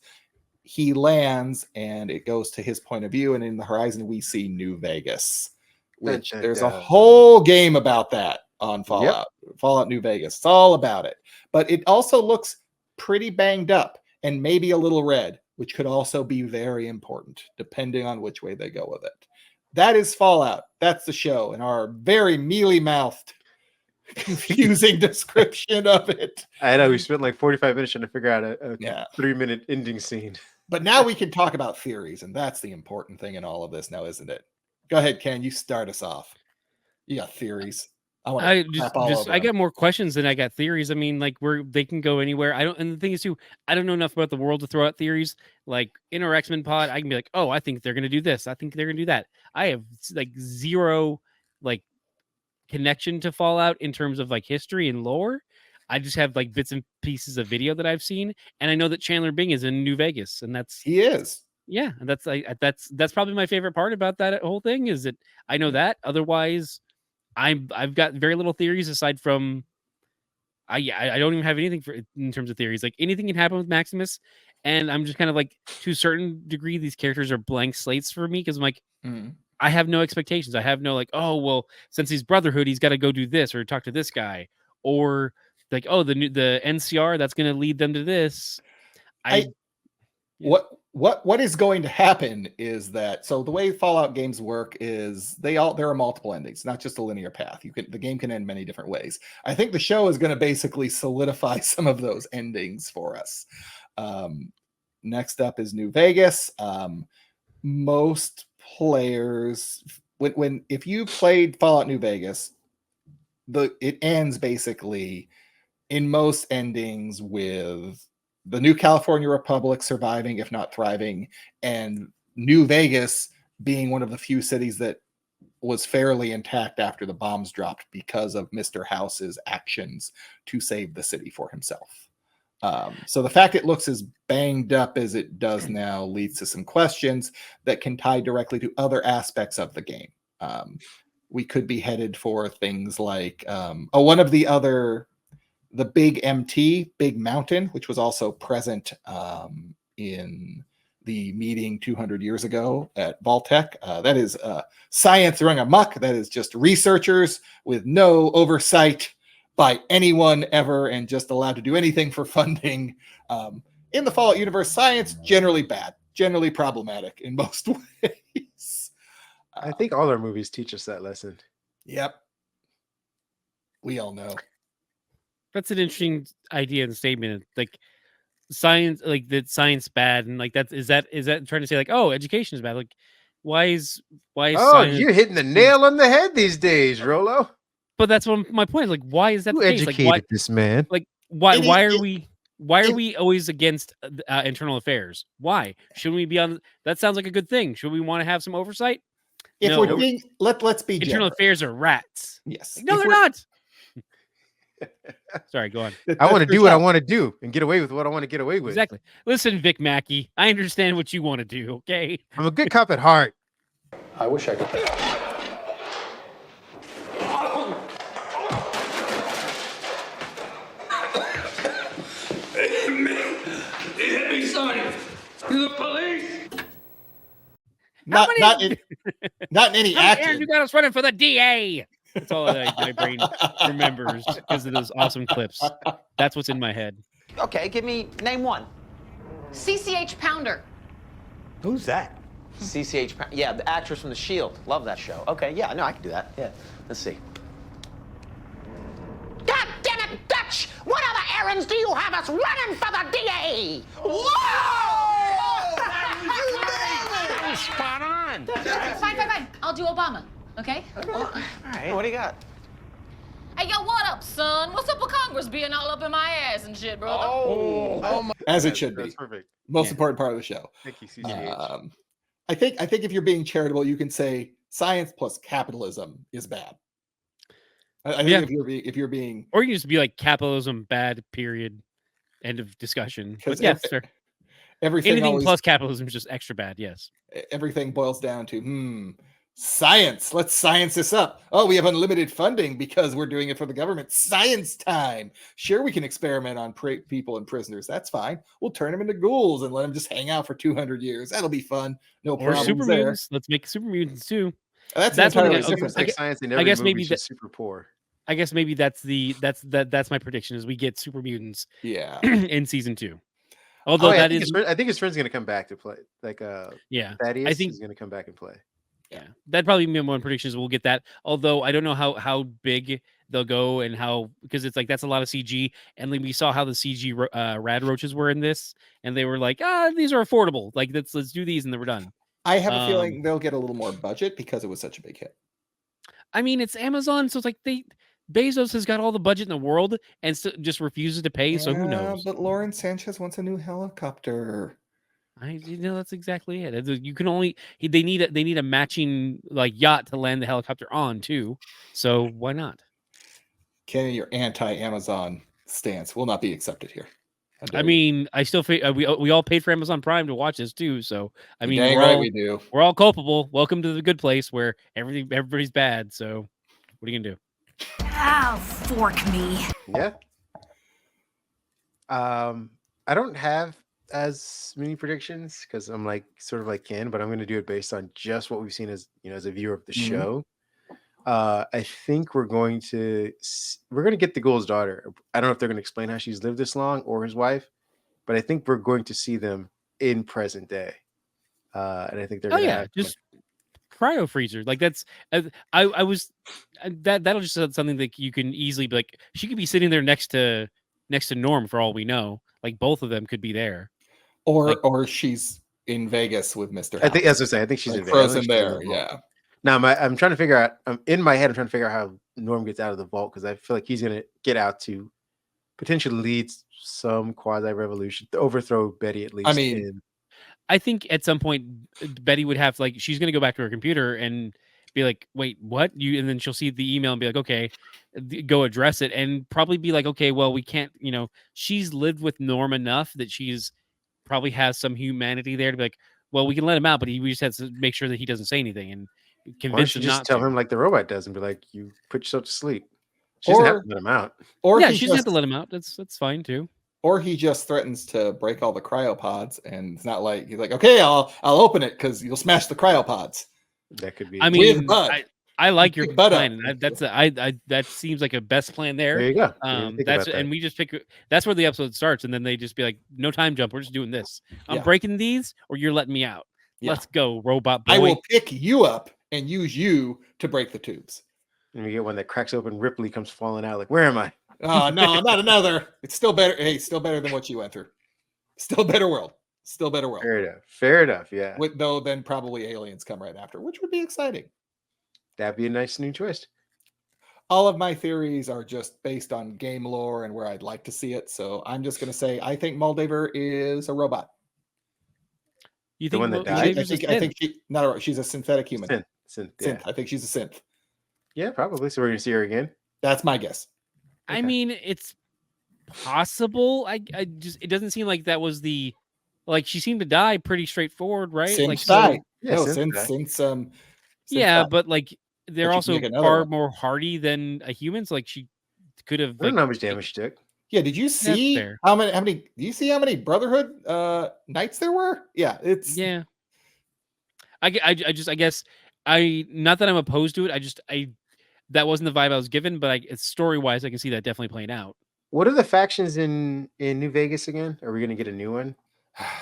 he lands and it goes to his point of view, and in the horizon we see New Vegas, which there's a whole game about that on Fallout New Vegas. It's all about it, but it also looks pretty banged up and maybe a little red, which could also be very important depending on which way they go with it. That is Fallout. That's the show, and our very mealy-mouthed, confusing description of it. I know we spent like 45 minutes trying to figure out a 3-minute ending scene. But now we can talk about theories, and that's the important thing in all of this now, isn't it? Go ahead, Ken. You start us off. You got theories. I got more questions than I got theories. I mean, like they can go anywhere. And the thing is too, I don't know enough about the world to throw out theories. Like in our X-Men pod, I can be like, oh, I think they're gonna do this. I think they're gonna do that. I have like zero like connection to Fallout in terms of like history and lore. I just have like bits and pieces of video that I've seen, and I know that Chandler Bing is in New Vegas, and he is. Yeah, and that's probably my favorite part about that whole thing is that I know that. Otherwise, I've got very little theories aside from I don't even have anything in terms of theories. Like anything can happen with Maximus, and I'm just kind of like to a certain degree these characters are blank slates for me because I'm like I have no expectations. I have no like, oh well, since he's Brotherhood, he's got to go do this or talk to this guy, or like, oh, the NCR that's going to lead them to this. What is going to happen is that, so the way Fallout games work is there are multiple endings, not just a linear path. The game can end many different ways. I think the show is going to basically solidify some of those endings for us. Next up is New Vegas. Most players if you played Fallout New Vegas, it ends basically in most endings with the New California Republic surviving, if not thriving, and New Vegas being one of the few cities that was fairly intact after the bombs dropped because of Mr. House's actions to save the city for himself. So the fact it looks as banged up as it does now leads to some questions that can tie directly to other aspects of the game. We could be headed for things like one of the big MT, Big Mountain, which was also present in the meeting 200 years ago at Vaultec. That is science rung amok. That is just researchers with no oversight by anyone ever and just allowed to do anything for funding. In the Fallout universe, science generally bad, generally problematic in most ways. I think all our movies teach us that lesson. Yep. We all know. That's an interesting idea and statement. Like science, like that science bad, and like is that trying to say like, oh, education is bad? Like, why is science? You're hitting the nail on the head these days, Rolo. But that's what my point is. Like, why is that Who the case? Like, educated why this man? Like, why are we always against internal affairs? Why shouldn't we be on? That sounds like a good thing. Should we want to have some oversight? If No. we're being, let's be internal generous. affairs are rats. Yes. Like, no, they're not. Sorry, go on. I want to do what I want to do and get away with what I want to get away with. Exactly. Listen, Vic Mackey, I understand what you want to do. Okay. I'm a good cop at heart. I wish I could. He hit me, son. The police. Not in any action. Aaron, you got us running for the DA. That's all my brain remembers because of those awesome clips. That's what's in my head. Okay, name one. CCH Pounder. Who's that? CCH Pounder. Yeah, the actress from The Shield. Love that show. Okay, yeah, no, I can do that. Yeah, let's see. God damn it, Dutch! What other errands do you have us running for the DA? Whoa! You nailed it! Spot on. Fine. I'll do Obama. Okay? All right, what do you got? Hey, yo, what up, son? What's up with Congress being all up in my ass and shit, brother? Oh my. As it should be. That's perfect. Most important part of the show. Thank you, CCH. I think if you're being charitable, you can say science plus capitalism is bad. I think if you're being, or you can just be like capitalism bad. Period. End of discussion. But yes, fair. Anything plus capitalism is just extra bad. Yes. Everything boils down to science. Let's science this up. Oh, we have unlimited funding because we're doing it for the government. Science time. Sure, we can experiment on people and prisoners. That's fine. We'll turn them into ghouls and let them just hang out for 200 years. That'll be fun. No problem. Or super there. Mutants. Let's make super mutants too. That's entirely different. Like science in every I guess maybe that's super poor. I guess maybe that's my prediction is we get super mutants. Yeah. In season 2. Although I think his friend's gonna come back to play. Like Thaddeus I think he's gonna come back and play. Yeah, that'd probably be one predictions. We'll get that. Although I don't know how big they'll go and how, because it's like that's a lot of CG. And then we saw how the CG rad roaches were in this, and they were like, these are affordable. Like let's do these, and then we're done. I have a feeling they'll get a little more budget because it was such a big hit. I mean, it's Amazon, so it's like Bezos has got all the budget in the world and just refuses to pay. So who knows? But Lauren Sanchez wants a new helicopter. That's exactly it. You can only they need a matching like yacht to land the helicopter on too. So why not? Kenny, your anti-Amazon stance will not be accepted here. I mean, I still we all paid for Amazon Prime to watch this too. So I mean, we do. We're all culpable. Welcome to the good place where everybody's bad. So what are you gonna do? Ow, fork me. Yeah. I don't have as many predictions because I'm like sort of like Ken, but I'm going to do it based on just what we've seen as as a viewer of the show. I think we're going to get the ghoul's daughter. I don't know if they're going to explain how she's lived this long or his wife, but I think we're going to see them in present day. And I think they're just cryo freezer. Like that's I was that'll just something that you can easily be like, she could be sitting there next to Norm for all we know. Like both of them could be there. Or she's in Vegas with Mr. I think, House. as I say, I think she's Like in Vegas. I don't frozen think she's in the there. vault. Yeah. Now, I'm trying to figure out. In my head, I'm trying to figure out how Norm gets out of the vault because I feel like he's gonna get out to potentially lead some quasi revolution to overthrow Betty at least. I mean, I think at some point Betty would have like she's gonna go back to her computer and be like, "Wait, what?" And then she'll see the email and be like, "Okay, go address it," and probably be like, "Okay, well, we can't." She's lived with Norm enough that she's probably has some humanity there to be like, "Well, we can let him out, but we just have to make sure that he doesn't say anything and why don't convince you him just not tell to." him like the robot does and be like, "You put yourself to sleep." She doesn't have to let him out. Or Yeah, he she doesn't have just to let him out. That's fine too. or he just threatens to break all the cryopods, and it's not like he's like, okay, I'll open it because you'll smash the cryopods. That could be. I With mean, Bud. I like your Pick Bud up. plan, and that seems like a best plan there. There you go. Didn't even think That's about that. and we just pick. That's where the episode starts, and then they just be like, "No time jump. We're just doing this. I'm Yeah. breaking these, or you're letting me out. Yeah. Let's go, robot boy." I will pick you up and use you to break the tubes. And we get one that cracks open. Ripley comes falling out. Like, where am I? Oh no, not another. It's still better. Hey, still better than what you went through. Still better world. Still better world. Fair enough. Fair enough. Yeah, Though then probably aliens come right after, which would be exciting. that'd be a nice new twist. All of my theories are just based on game lore and where I'd like to see it. So I'm just going to say I think Moldaver is a robot. You The think one that Mo- died? I Moldaver's a think synth? not a, she's a synthetic human. Synth. Synth. Yeah. I think she's a synth. Yeah, probably. So we're gonna see her again. That's my guess. I Okay. mean, it's possible. I just it doesn't seem like that was the like she seemed to die pretty straightforward, right? Synth Like die. Yeah, No, synth synth, die. synth yeah, die. but like they're But you can also make another far one. more hardy than a human. So like she could have I don't like know how much damage she took. Yeah, did you see fair. how many do you see how many Brotherhood knights there were? Yeah, it's yeah. I guess not that I'm opposed to it. I that wasn't the vibe I was given, but story wise, I can see that definitely playing out. What are the factions in New Vegas again? Are we gonna get a new one?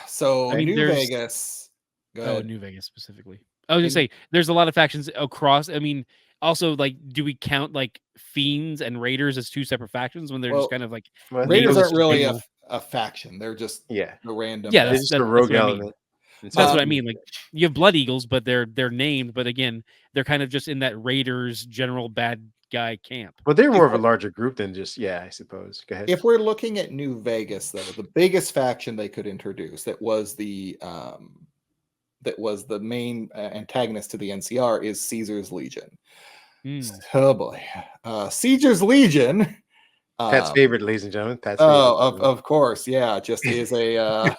so I mean, New there's- Vegas. Go Oh, ahead. New Vegas specifically. I was gonna say there's a lot of factions across. I mean, also like, do we count like Fiends and Raiders as two separate factions when they're Well, just kind of like Well, I think Raiders those aren't are really general- a faction. They're just Yeah, a random. Yeah, they're that's- just that- a that's rogue what I mean. element. That's what I mean. Like you have Blood Eagles, but they're named, but again, they're kind of just in that Raiders general bad guy camp. But they're more of a larger group than just I suppose. Go ahead. If we're looking at New Vegas, though, the biggest faction they could introduce that was the main antagonist to the NCR is Caesar's Legion. Oh boy, Caesar's Legion. Pat's favorite, ladies and gentlemen. Pat's favorite. Of course, yeah. Just is a.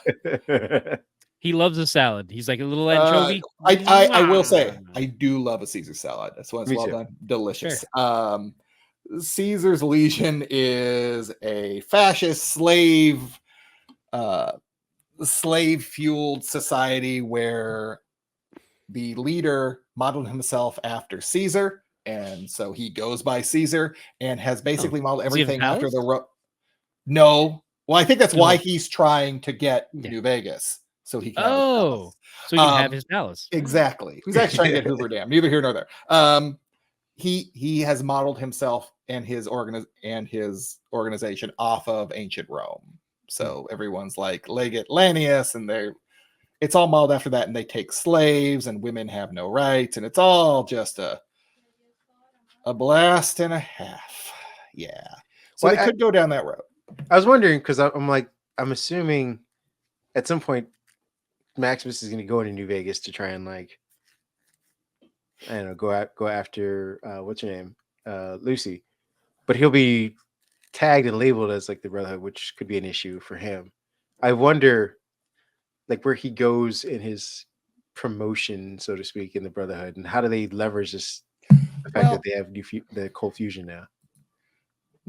He loves a salad. He's like a little anchovy. I will say I do love a Caesar salad. That's when it's Me well too. done, delicious. Caesar's Legion is a fascist slave fueled society where the leader modeled himself after Caesar, and so he goes by Caesar and has basically modeled Does he have everything after powers? No. Well, I think that's No. why he's trying to get Yeah. New Vegas so he can. have his Oh, palace. so he can have his palace. Exactly. He's actually trying to get Hoover Dam. Neither here nor there. He has modeled himself and his organization off of ancient Rome. So everyone's like Legate Lanius, and it's all modeled after that, and they take slaves, and women have no rights, and it's all just a blast and a half. Yeah. So Well, they could go down that road. I was wondering because I'm assuming at some point Maximus is going to go into New Vegas to try and like I don't know go after what's her name Lucy, but he'll be tagged and labeled as like the Brotherhood, which could be an issue for him. I wonder like where he goes in his promotion, so to speak, in the Brotherhood, and how do they leverage this the fact that they have the cold fusion now.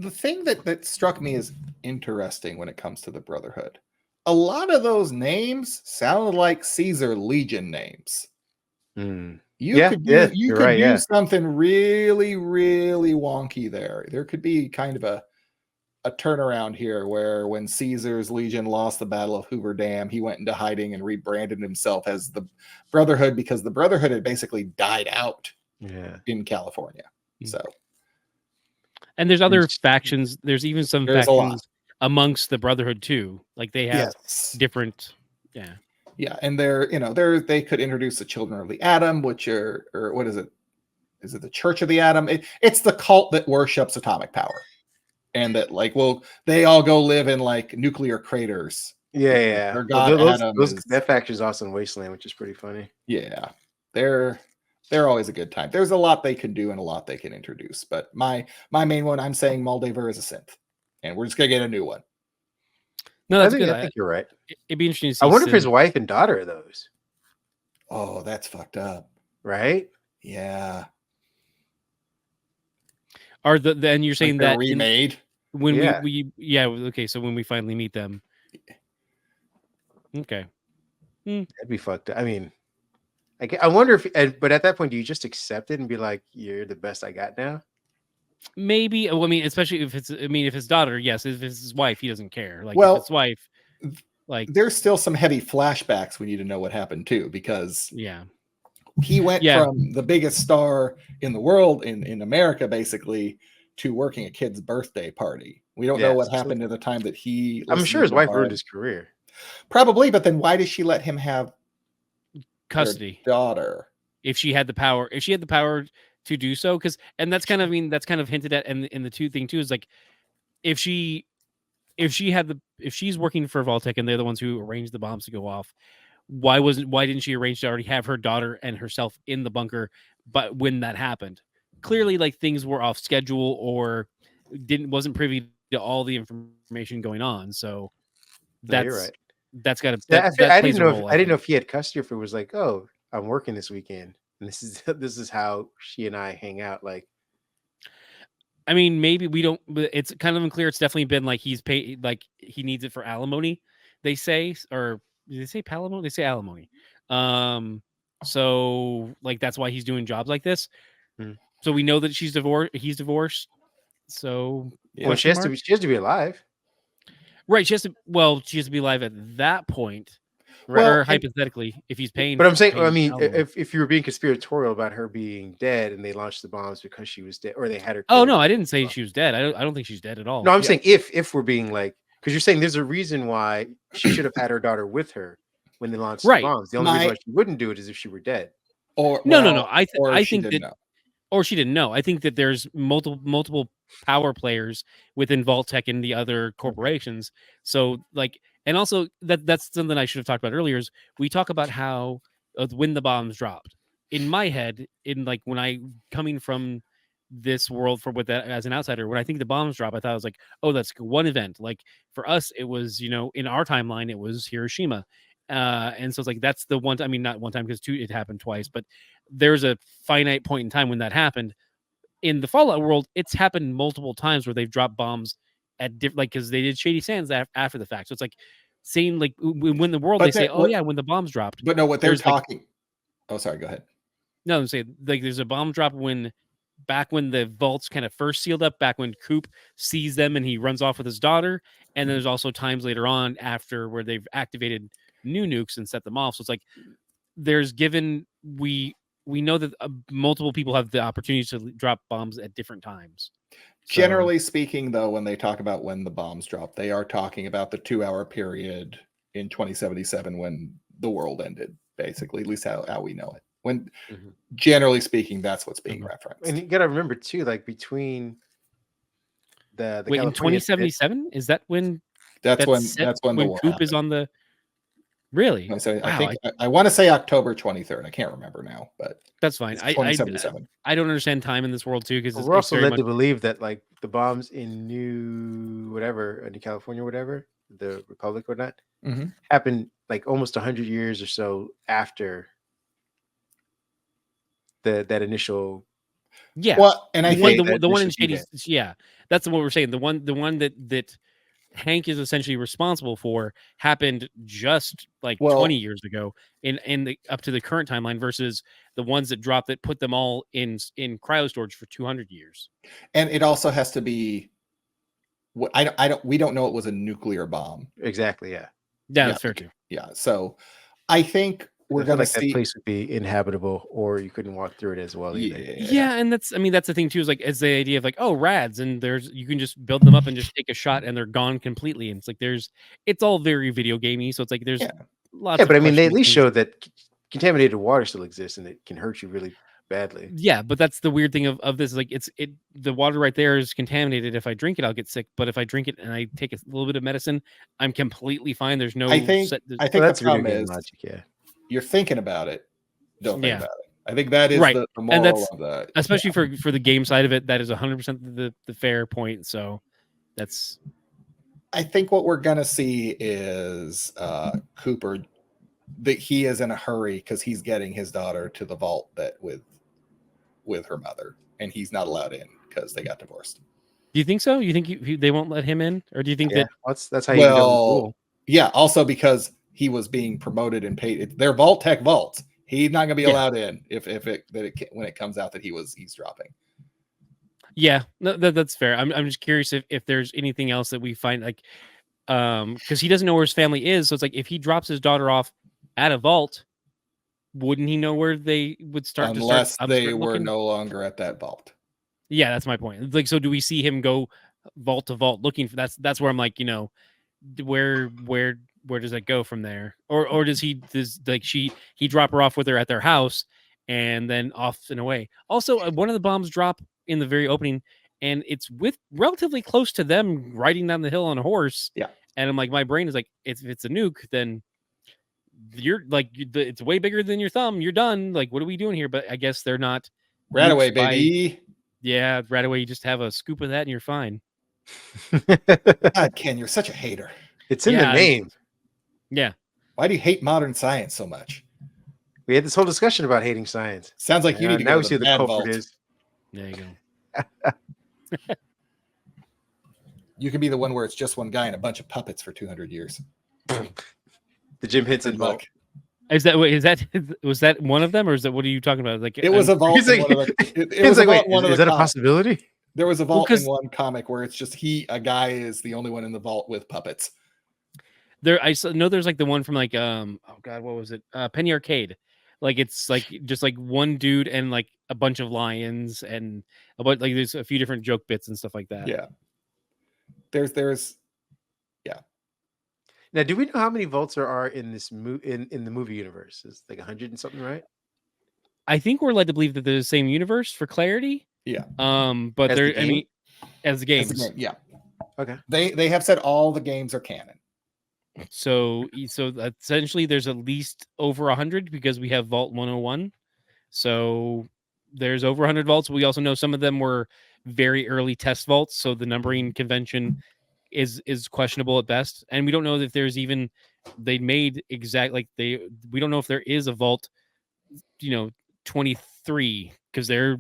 The thing that struck me as interesting when it comes to the Brotherhood, a lot of those names sounded like Caesar Legion names. You could do something really, really wonky there. There could be kind of a turnaround here where when Caesar's Legion lost the Battle of Hoover Dam, he went into hiding and rebranded himself as the Brotherhood because the Brotherhood had basically died out in California. So. And there's other factions. There's even some There's a lot. factions amongst the Brotherhood too. Like they have different. Yeah. Yeah, and they could introduce the Children of the Atom, which are, or what is it? Is it the Church of the Atom? It's the cult that worships atomic power, and that like, well, they all go live in like nuclear craters. Yeah, because yeah. Their Well, god Atom is that factor's also in Wasteland, which is pretty funny. yeah. They're always a good time. There's a lot they can do and a lot they can introduce, but my main one, I'm saying Moldaver is a synth, and we're just gonna get a new one. No, that's good. I think you're right. It'd be interesting to see. I wonder if his wife and daughter are those. Oh, that's fucked up. Right? Yeah. Are and you're saying like that remade? When we okay, so when we finally meet them. Okay. That'd be fucked up. I mean, I wonder if, but at that point, do you just accept it and be like, "You're the best I got now"? Maybe. Well, I mean, especially if it's. I mean, if his daughter, yes. If it's his wife, he doesn't care. Like, well, if his wife, like, there's still some heavy flashbacks we need to know what happened too, because yeah, he went from the biggest star in the world in America, basically, to working a kid's birthday party. We don't know what happened at the time that he. I'm sure his wife ruined his career. Probably, but then why does she let him have custody daughter if she had the power to do so? Because that's kind of hinted at in the two thing too, is like if she's working for Vault-Tec and they're the ones who arranged the bombs to go off, why didn't she arrange to already have her daughter and herself in the bunker? But when that happened, clearly like things were off schedule or wasn't privy to all the information going on. So you're right. That's got to. I didn't know if he had custody, or if it was like, oh, I'm working this weekend, and this is how she and I hang out. Like, I mean, maybe we don't. But it's kind of unclear. It's definitely been like he's paid, like he needs it for alimony. They say, or do they say palimony? They say alimony. So like that's why he's doing jobs like this. So we know that she's divorced. He's divorced. So well, she has to be alive. Right, she has to be alive at that point. Right. Or hypothetically, if he's paying. But I'm saying, I mean, if you were being conspiratorial about her being dead and they launched the bombs because she was dead, or they had her. Oh no, I didn't say she was dead. I don't think she's dead at all. No, I'm saying if we're being like, because you're saying there's a reason why she should have had her daughter with her when they launched the bombs. The only reason why she wouldn't do it is if she were dead. Or no. I think that. Or she didn't know. I think that there's multiple power players within Vault-Tec and the other corporations. So like, and also that's something I should have talked about earlier. Is we talk about how when the bombs dropped. In my head, in like when I coming from this world with that as an outsider, when I think the bombs drop, I thought it was like, oh, that's one event. Like for us, it was in our timeline, it was Hiroshima. And so it's like that's the one. I mean, not one time because it happened twice, but there's a finite point in time when that happened. In the Fallout world, it's happened multiple times where they've dropped bombs at different, like because they did Shady Sands after the fact. So it's like saying like when the world they say, oh yeah, when the bombs dropped. But no, what they're talking. Oh, sorry. Go ahead. No, I'm saying like there's a bomb drop back when the vaults kind of first sealed up, back when Coop sees them and he runs off with his daughter, and there's also times later on after where they've activated new nukes and set them off. So it's like there's we know that multiple people have the opportunity to drop bombs at different times. Generally speaking, though, when they talk about when the bombs drop, they are talking about the 2-hour period in 2077 when the world ended, basically, at least how we know it. When generally speaking, that's what's being referenced. And you got to remember too, like between the wait, in 2077 is that when that's when the Coop happened. Is on the. Really? So I think I want to say October 23rd. I can't remember now, but that's fine. I don't understand time in this world too because we're also led to believe that like the bombs in New California, whatever the Republic or not, happened like almost 100 years or so after that initial. Yeah. Well, and I think the one in Shady. Yeah, that's what we're saying. The one that Hank is essentially responsible for happened just like 20 years ago in up to the current timeline versus the ones that dropped that put them all in cryo storage for 200 years. And it also has to be we don't know it was a nuclear bomb. Exactly. Yeah. That's fair too. Yeah. So I think we're going to see that place would be inhabitable or you couldn't walk through it as well. Yeah. And that's the thing too, is like, it's the idea of like, oh, rads. And you can just build them up and just take a shot and they're gone completely. And it's like, it's all very video gamey. So it's like, lots Yeah, of but I mean, they at questionable least things. showed that contaminated water still exists and it can hurt you really badly. Yeah, but that's the weird thing of this. Like, the water right there is contaminated. If I drink it, I'll get sick. But if I drink it and I take a little bit of medicine, I'm completely fine. There's no I think Well, the that's video problem game is logic, yeah. you're thinking about it. Don't think Yeah. about it. I think that is Right. the And moral that's of the. especially for the game side of it. That is 100% the fair point. So that's I think what we're gonna see is Cooper that he is in a hurry because he's getting his daughter to the vault that with her mother, and he's not allowed in because they got divorced. Do you think so? You think they won't let him in, or do you think Yeah, that that's how you become cool. Yeah. Also because he was being promoted and paid. They're Vault Tech vaults. He's not gonna be allowed in when it comes out that he was eavesdropping. Yeah, no, that's fair. I'm just curious if there's anything else that we find, like, because he doesn't know where his family is. So it's like, if he drops his daughter off at a vault, wouldn't he know where they would Unless they start were looking? no longer at that vault. Yeah, that's my point. Like, so do we see him go vault to vault looking for? That's where I'm like, where does that go from there? Or does he drop her off with her at their house and then off and away? Also, one of the bombs drop in the very opening, and it's with relatively close to them riding down the hill on a horse. Yeah. And I'm like, my brain is like, if it's a nuke, then you're like, it's way bigger than your thumb. You're done. Like, what are we doing here? But I guess they're not. Radaway, nukes by- baby. Yeah, right away. You just have a scoop of that and you're fine. God, Ken, you're such a hater. It's in the name. Yeah. Why do you hate modern science so much? We had this whole discussion about hating science. Sounds like you need to now go we to see the the bad culprit vault. is. There you go. You can be the one where it's just one guy and a bunch of puppets for 200 years. The Jim Henson vault. Was that one of them, or is that, what are you talking about? Like, It was a vault. He's like, Is that a possibility? There was a vault in one comic where it's just a guy is the only one in the vault with puppets. I know there's like the one from like oh god, what was it? Penny Arcade. Like, it's like just like one dude and like a bunch of lions and there's a few different joke bits and stuff like that. Yeah. There's yeah. Now, do we know how many vaults there are in this in the movie universe? It's like 100 and something, right? I think we're led to believe that they're the same universe for clarity. Yeah. But As there, the game? I mean, as the games. Yeah. Okay. They have said all the games are canon. So essentially, there's at least over 100 because we have Vault 101. So there's over 100 vaults. We also know some of them were very early test vaults, so the numbering convention is questionable at best. And we don't know if there's even we don't know if there is a vault, 23, because they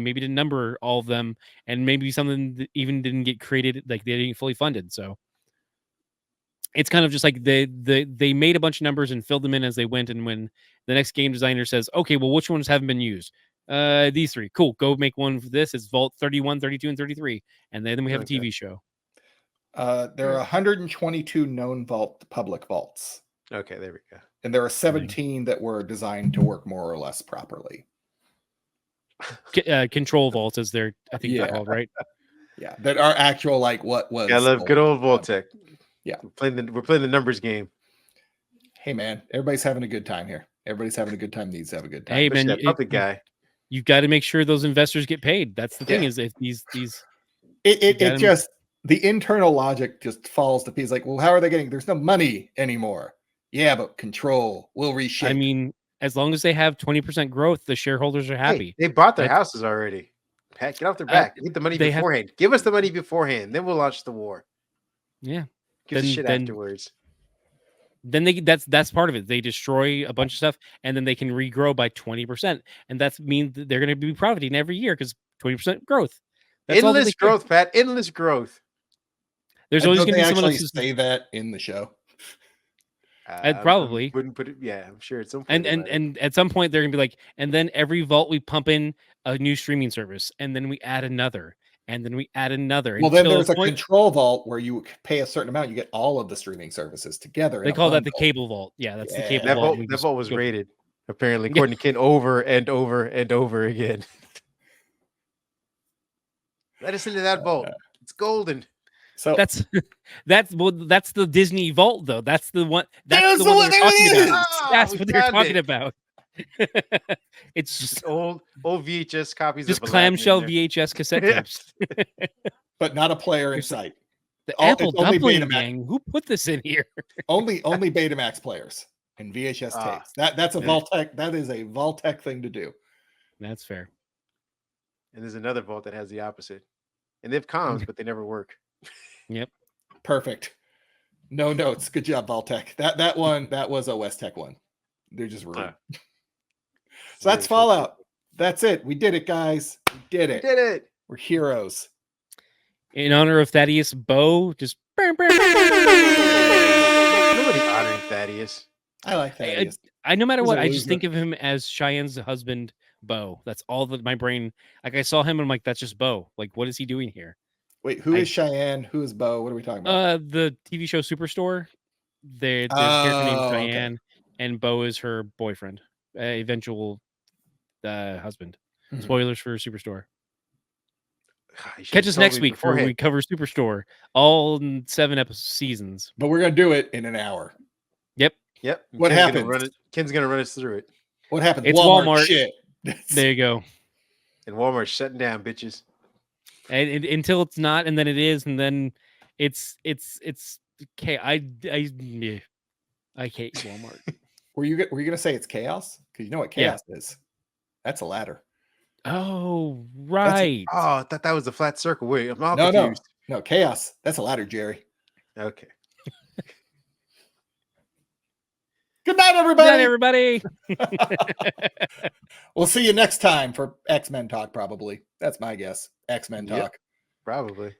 maybe didn't number all of them, and maybe some of them even didn't get created, like they didn't get fully funded. So it's kind of just like they made a bunch of numbers and filled them in as they went. And when the next game designer says, okay, well, which ones haven't been used? These three. Cool. Go make one for this. It's Vault 31, 32, and 33. And then we have a TV show. There are 122 known public vaults. Okay, there we go. And there are 17 that were designed to work more or less properly. Control vaults, as they're they're called, right? Yeah, that are actual, like what was. I love good old Vault Tech. Yeah, we're playing the numbers game. Hey man, everybody's having a good time here. Everybody's having a good time. Needs to have a good time. Hey man, puppet guy. You've got to make sure those investors get paid. That's the thing. Is if these it just the internal logic just falls to pieces. Like, well, how are they getting? There's no money anymore. Yeah, but control will reshape. I mean, as long as they have 20% growth, the shareholders are happy. Hey, they bought their houses already. Pat, get off their back. Get the money beforehand. Give us the money beforehand. Then we'll launch the war. Yeah. Give us shit afterwards. Then that's part of it. They destroy a bunch of stuff, and then they can regrow by 20%, and that means that they're going to be profiting every year because 20% growth. That's endless growth, Pat. Endless growth. There's always going to be someone else say that in the show. Probably wouldn't put it. Yeah, I'm sure it's some. And at some point they're going to be like, and then every vault we pump in a new streaming service, and then we add another. And then we add another. Well, then there's a control vault where you pay a certain amount, you get all of the streaming services together. They call that the cable vault. Yeah, that's the cable vault. That vault was rated, apparently, according to Ken, over and over and over again. Let us into that vault. It's golden. So that's that's the Disney Vault though. That's the one. That's There's the one the- they're there talking it is! about. Ah, That's we what they're found talking it. about. It's just old VHS copies just of Aladdin in clamshell there. VHS cassette Yes. tapes. but not a player in There's sight. The All- Apple it's only Dumpling Betamax. Gang. Who put this in here? Only Betamax players and VHS Ah. tapes. That's a Yeah. Vault-Tec. That is a Vault-Tec thing to do. That's fair. And there's another vault that has the opposite. And they have comms, but they never work. Yep. Perfect. No notes. Good job, Vault-Tec. That one, that was a West Tech one. They're just rude. So that's Fallout. That's it. We did it, guys. We did it. We did it. We're heroes. In honor of Thaddeus Bow, just Nobody honoring Thaddeus. I like Thaddeus. I no matter He's what, a I just loser. think of him as Cheyenne's husband, Bo. That's all that my brain. Like I saw him, and I'm like, that's just Bo. Like, what is he doing here? Wait, who is Cheyenne? Who is Bo? What are we talking about? The TV show Superstore. There's a character named Oh, okay. Cheyenne, and Bo is her boyfriend, eventual husband. Mhm. Spoilers for Superstore. You should've Catch us told next me week where beforehand. we cover Superstore, all 7 seasons. But we're gonna do it in an hour. Yep. Yep. What Ken's happened? Gonna Ken's gonna run us through it. What happened? It's Walmart. Shit. There you go. And Walmart's shutting down, bitches. And until it's not, and then it is, and then it's okay. I hate Walmart. Were you gonna say it's chaos? Because you know what chaos is. That's a ladder. Oh, right. Oh, I thought that was a flat circle. Wait, I'm all No, confused. no, chaos. That's a ladder, Jerry. Okay. Good night, Good everybody. night, everybody. We'll see you next time for X-Men talk. Probably. That's my guess. X-Men Yep. talk. Probably.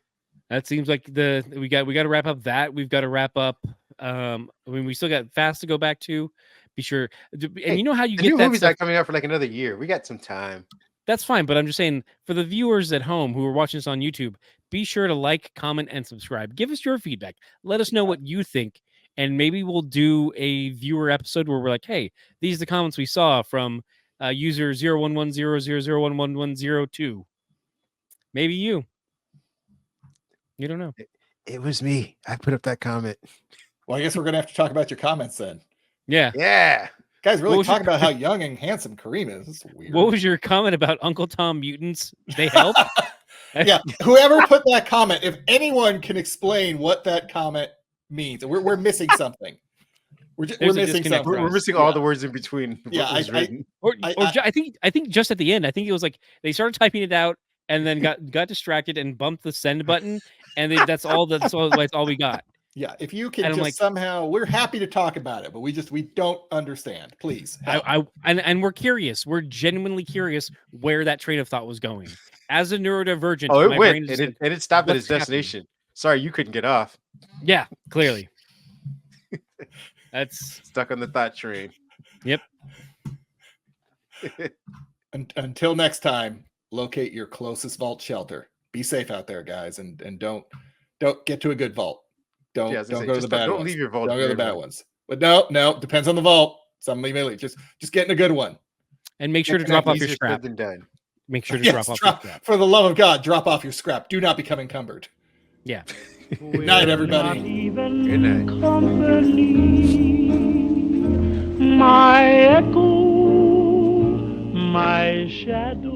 That seems like we got to wrap up that. We've got to wrap up. I mean, we still got Fast to go back to. Be sure, and Hey, you know how you The get new that movie's stuff. not coming out for like another year. We got some time. That's fine, but I'm just saying for the viewers at home who are watching this on YouTube, be sure to like, comment, and subscribe. Give us your feedback. Let us know what you think, and maybe we'll do a viewer episode where we're like, "Hey, these are the comments we saw from user 011000111102." Maybe you. You don't know. It was me. I put up that comment. Well, I guess we're gonna have to talk about your comments then. Yeah. Yeah. Guys, really What was talk your- about how young and handsome Kareem is. This is weird. What was your comment about Uncle Tom mutants? They help. Yeah, whoever put that comment, if anyone can explain what that comment means, we're missing something. We're There's a missing disconnect something. for We're us. missing all the words in between. what Yeah, was written. I think just at the end, I think it was like they started typing it out and then got distracted and bumped the send button, and that's all we got. Yeah, if you can And I'm just like- somehow, we're happy to talk about it, but we don't understand. Please, help. And we're curious. We're genuinely curious where that train of thought was going. As a neurodivergent, Oh, my it brain went is and just like, it stopped at what's its destination. Sorry, you couldn't get off. yeah, clearly. That's Stuck on the thought train. Yep. Until next time, locate your closest vault shelter. Be safe out there, guys, and don't get to a good vault. Don't Yeah, I was gonna don't say, go to the just bad don't ones. leave your vault Don't go to the very bad well. ones. But no, depends on the vault. Some may leave. Just get in a good one. and make sure to It's drop off your easier said scrap. than done. Make sure to Yes, drop off your drop, scrap. for the love of God, drop off your scrap. Do not become encumbered. Yeah. Good night, everybody. Good night. My echo, my shadow.